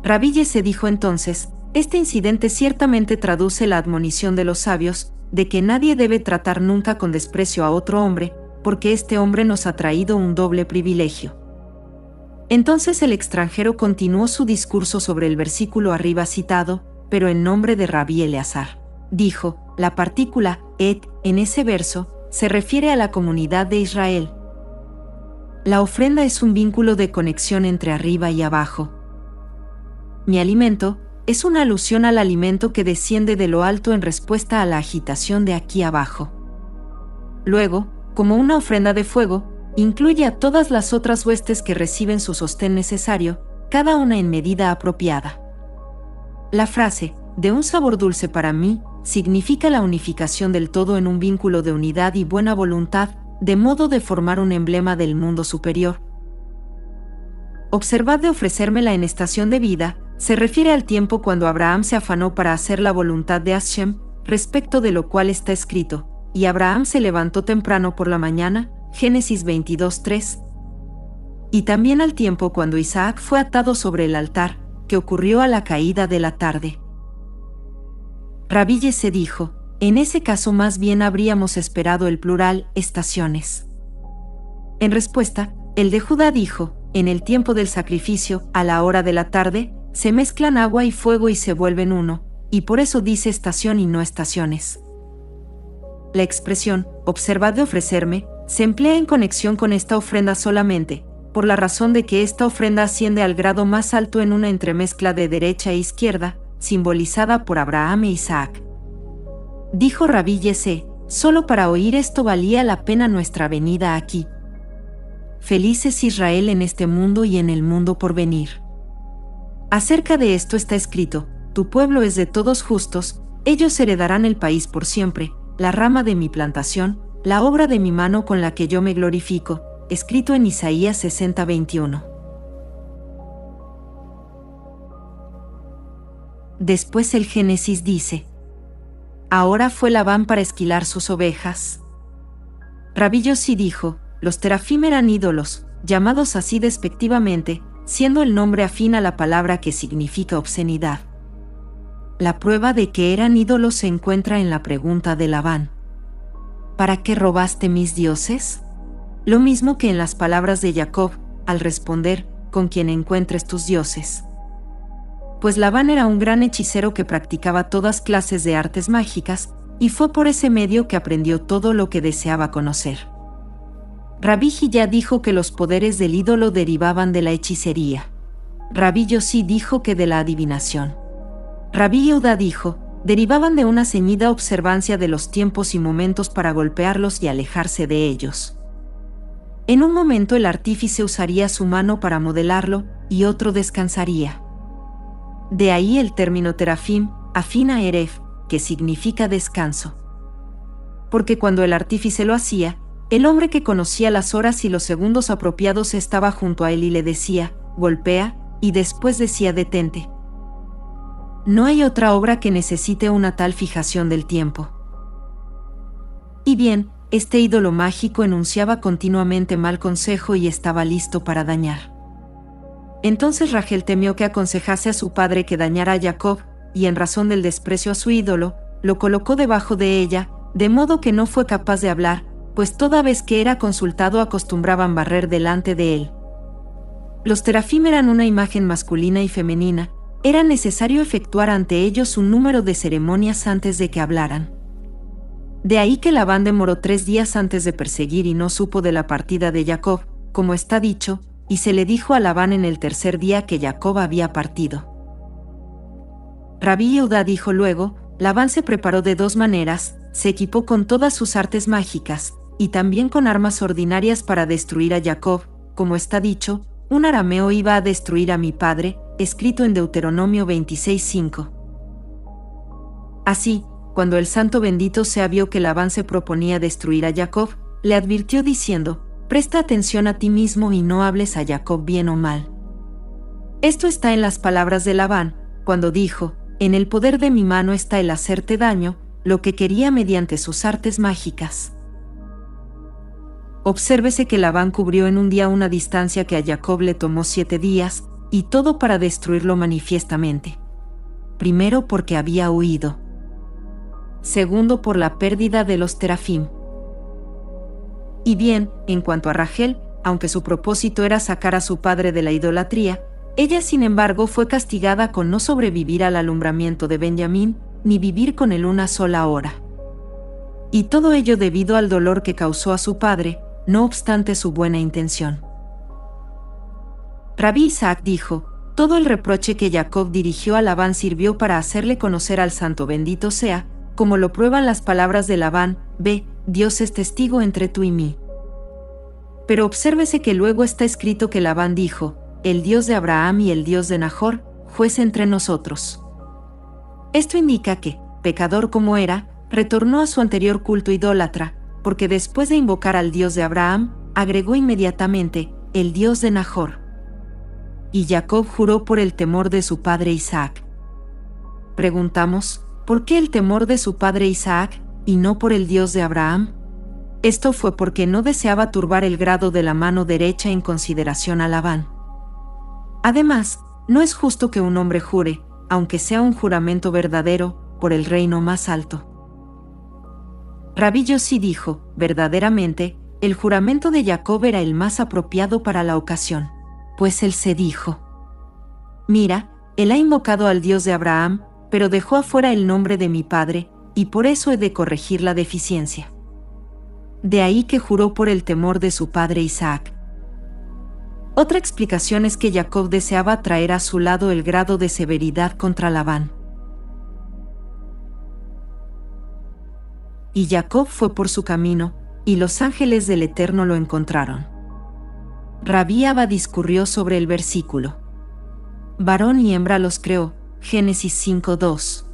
Rabí Yese dijo entonces, este incidente ciertamente traduce la admonición de los sabios, de que nadie debe tratar nunca con desprecio a otro hombre, porque este hombre nos ha traído un doble privilegio. Entonces el extranjero continuó su discurso sobre el versículo arriba citado, pero en nombre de Rabí Eleazar. Dijo, la partícula et en ese verso se refiere a la comunidad de Israel. La ofrenda es un vínculo de conexión entre arriba y abajo. Mi alimento es una alusión al alimento que desciende de lo alto en respuesta a la agitación de aquí abajo. Luego, como una ofrenda de fuego, incluye a todas las otras huestes que reciben su sostén necesario, cada una en medida apropiada. La frase, de un sabor dulce para mí, significa la unificación del todo en un vínculo de unidad y buena voluntad, de modo de formar un emblema del mundo superior. Observad de ofrecérmela en estación de vida, se refiere al tiempo cuando Abraham se afanó para hacer la voluntad de Hashem, respecto de lo cual está escrito, y Abraham se levantó temprano por la mañana, Génesis 22:3. Y también al tiempo cuando Isaac fue atado sobre el altar, que ocurrió a la caída de la tarde. Rabí Yese dijo, en ese caso más bien habríamos esperado el plural, estaciones. En respuesta, el de Judá dijo, en el tiempo del sacrificio, a la hora de la tarde, se mezclan agua y fuego y se vuelven uno, y por eso dice estación y no estaciones. La expresión, observad de ofrecerme, se emplea en conexión con esta ofrenda solamente, por la razón de que esta ofrenda asciende al grado más alto en una entremezcla de derecha e izquierda, simbolizada por Abraham e Isaac. Dijo Rabí Yese, solo para oír esto valía la pena nuestra venida aquí. Feliz es Israel en este mundo y en el mundo por venir. Acerca de esto está escrito, tu pueblo es de todos justos, ellos heredarán el país por siempre, la rama de mi plantación, la obra de mi mano con la que yo me glorifico, escrito en Isaías 60:21. Después el Génesis dice, ahora fue Labán para esquilar sus ovejas. Rabí Yossi dijo, los terafim eran ídolos, llamados así despectivamente, siendo el nombre afín a la palabra que significa obscenidad. La prueba de que eran ídolos se encuentra en la pregunta de Labán. ¿Para qué robaste mis dioses? Lo mismo que en las palabras de Jacob, al responder, con quien encuentres tus dioses. Pues Labán era un gran hechicero que practicaba todas clases de artes mágicas, y fue por ese medio que aprendió todo lo que deseaba conocer. Rabí Hillá dijo que los poderes del ídolo derivaban de la hechicería. Rabí Yossi dijo que de la adivinación. Rabí Yehuda dijo, derivaban de una ceñida observancia de los tiempos y momentos para golpearlos y alejarse de ellos. En un momento el artífice usaría su mano para modelarlo, y otro descansaría. De ahí el término terafim, afín a eref, que significa descanso. Porque cuando el artífice lo hacía, el hombre que conocía las horas y los segundos apropiados estaba junto a él y le decía, golpea, y después decía detente. No hay otra obra que necesite una tal fijación del tiempo. Y bien, este ídolo mágico enunciaba continuamente mal consejo y estaba listo para dañar. Entonces Rachel temió que aconsejase a su padre que dañara a Jacob, y en razón del desprecio a su ídolo, lo colocó debajo de ella, de modo que no fue capaz de hablar, pues toda vez que era consultado acostumbraban barrer delante de él. Los terafim eran una imagen masculina y femenina, era necesario efectuar ante ellos un número de ceremonias antes de que hablaran. De ahí que Labán demoró 3 días antes de perseguir y no supo de la partida de Jacob, como está dicho, y se le dijo a Labán en el 3er día que Jacob había partido. Rabí Yehuda dijo luego, Labán se preparó de 2 maneras, se equipó con todas sus artes mágicas, y también con armas ordinarias para destruir a Jacob, como está dicho, un arameo iba a destruir a mi padre, escrito en Deuteronomio 26:5. Así, cuando el santo bendito sea vio que Labán se proponía destruir a Jacob, le advirtió diciendo: presta atención a ti mismo y no hables a Jacob bien o mal. Esto está en las palabras de Labán, cuando dijo: en el poder de mi mano está el hacerte daño, lo que quería mediante sus artes mágicas. Obsérvese que Labán cubrió en un día una distancia que a Jacob le tomó 7 días, y todo para destruirlo manifiestamente. Primero porque había huido. Segundo por la pérdida de los terafim. Y bien, en cuanto a Rachel, aunque su propósito era sacar a su padre de la idolatría, ella sin embargo fue castigada con no sobrevivir al alumbramiento de Benjamín, ni vivir con él una sola hora. Y todo ello debido al dolor que causó a su padre, no obstante su buena intención. Rabí Isaac dijo: todo el reproche que Jacob dirigió a Labán sirvió para hacerle conocer al santo bendito sea, como lo prueban las palabras de Labán: ve, Dios es testigo entre tú y mí. Pero obsérvese que luego está escrito que Labán dijo: el Dios de Abraham y el Dios de Nahor, juez entre nosotros. Esto indica que, pecador como era, retornó a su anterior culto idólatra, porque después de invocar al Dios de Abraham, agregó inmediatamente: el Dios de Nahor. Y Jacob juró por el temor de su padre Isaac. Preguntamos: ¿por qué el temor de su padre Isaac, y no por el Dios de Abraham? Esto fue porque no deseaba turbar el grado de la mano derecha en consideración a Labán. Además, no es justo que un hombre jure, aunque sea un juramento verdadero, por el reino más alto. Rabí Yossi dijo: verdaderamente, el juramento de Jacob era el más apropiado para la ocasión, pues él se dijo: mira, él ha invocado al Dios de Abraham, pero dejó afuera el nombre de mi padre, y por eso he de corregir la deficiencia. De ahí que juró por el temor de su padre Isaac. Otra explicación es que Jacob deseaba traer a su lado el grado de severidad contra Labán. Y Jacob fue por su camino, y los ángeles del Eterno lo encontraron. Rabí Abba discurrió sobre el versículo. Varón y hembra los creó, Génesis 5:2.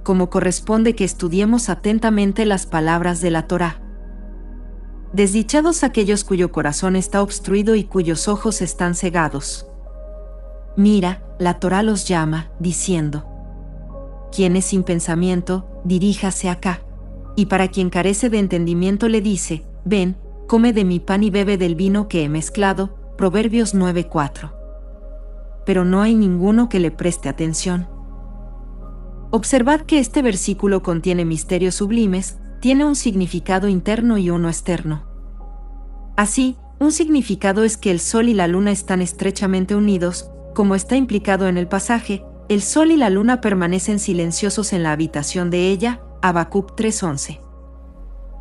Como corresponde que estudiemos atentamente las palabras de la Torá. Desdichados aquellos cuyo corazón está obstruido y cuyos ojos están cegados. Mira, la Torá los llama, diciendo: quien es sin pensamiento, diríjase acá. Y para quien carece de entendimiento le dice: ven, come de mi pan y bebe del vino que he mezclado. Proverbios 9:4. Pero no hay ninguno que le preste atención. Observad que este versículo contiene misterios sublimes, tiene un significado interno y uno externo. Así, un significado es que el sol y la luna están estrechamente unidos, como está implicado en el pasaje: el sol y la luna permanecen silenciosos en la habitación de ella, Habacuc 3:11.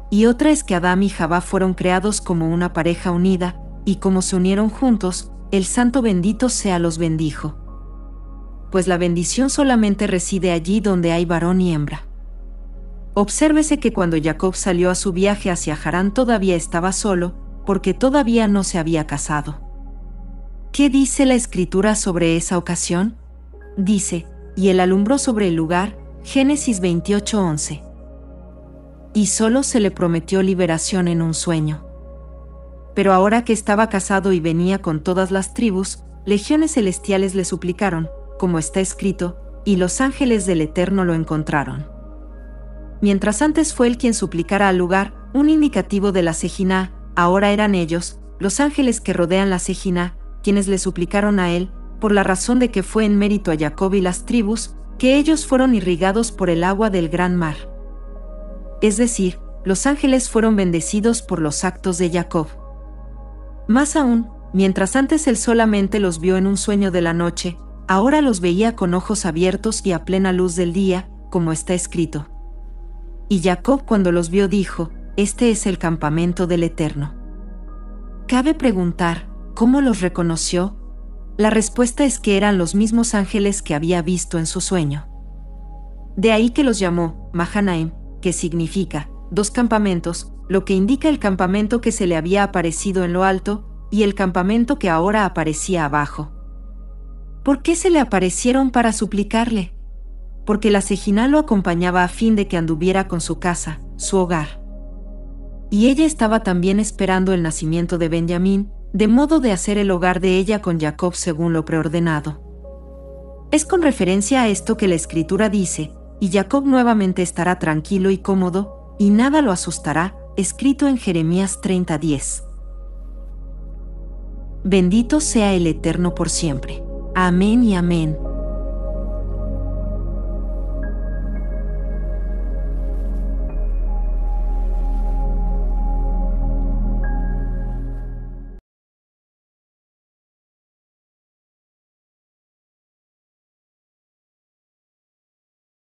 Y otra es que Adán y Javá fueron creados como una pareja unida, y como se unieron juntos, el santo bendito sea los bendijo. Pues la bendición solamente reside allí donde hay varón y hembra. Obsérvese que cuando Jacob salió a su viaje hacia Harán todavía estaba solo, porque todavía no se había casado. ¿Qué dice la Escritura sobre esa ocasión? Dice: y él alumbró sobre el lugar, Génesis 28:11. Y solo se le prometió liberación en un sueño. Pero ahora que estaba casado y venía con todas las tribus, legiones celestiales le suplicaron, como está escrito: y los ángeles del Eterno lo encontraron. Mientras antes fue él quien suplicara al lugar, un indicativo de la Sejiná, ahora eran ellos, los ángeles que rodean la Sejiná, quienes le suplicaron a él, por la razón de que fue en mérito a Jacob y las tribus, que ellos fueron irrigados por el agua del gran mar. Es decir, los ángeles fueron bendecidos por los actos de Jacob. Más aún, mientras antes él solamente los vio en un sueño de la noche, ahora los veía con ojos abiertos y a plena luz del día, como está escrito. Y Jacob cuando los vio dijo: este es el campamento del Eterno. Cabe preguntar, ¿cómo los reconoció? La respuesta es que eran los mismos ángeles que había visto en su sueño. De ahí que los llamó Mahanaim, que significa 2 campamentos, lo que indica el campamento que se le había aparecido en lo alto, y el campamento que ahora aparecía abajo. ¿Por qué se le aparecieron para suplicarle? porque la Sejina lo acompañaba a fin de que anduviera con su casa, su hogar. Y ella estaba también esperando el nacimiento de Benjamín, de modo de hacer el hogar de ella con Jacob según lo preordenado. Es con referencia a esto que la Escritura dice, y Jacob nuevamente estará tranquilo y cómodo, y nada lo asustará, escrito en Jeremías 30:10. Bendito sea el Eterno por siempre. Amén y amén.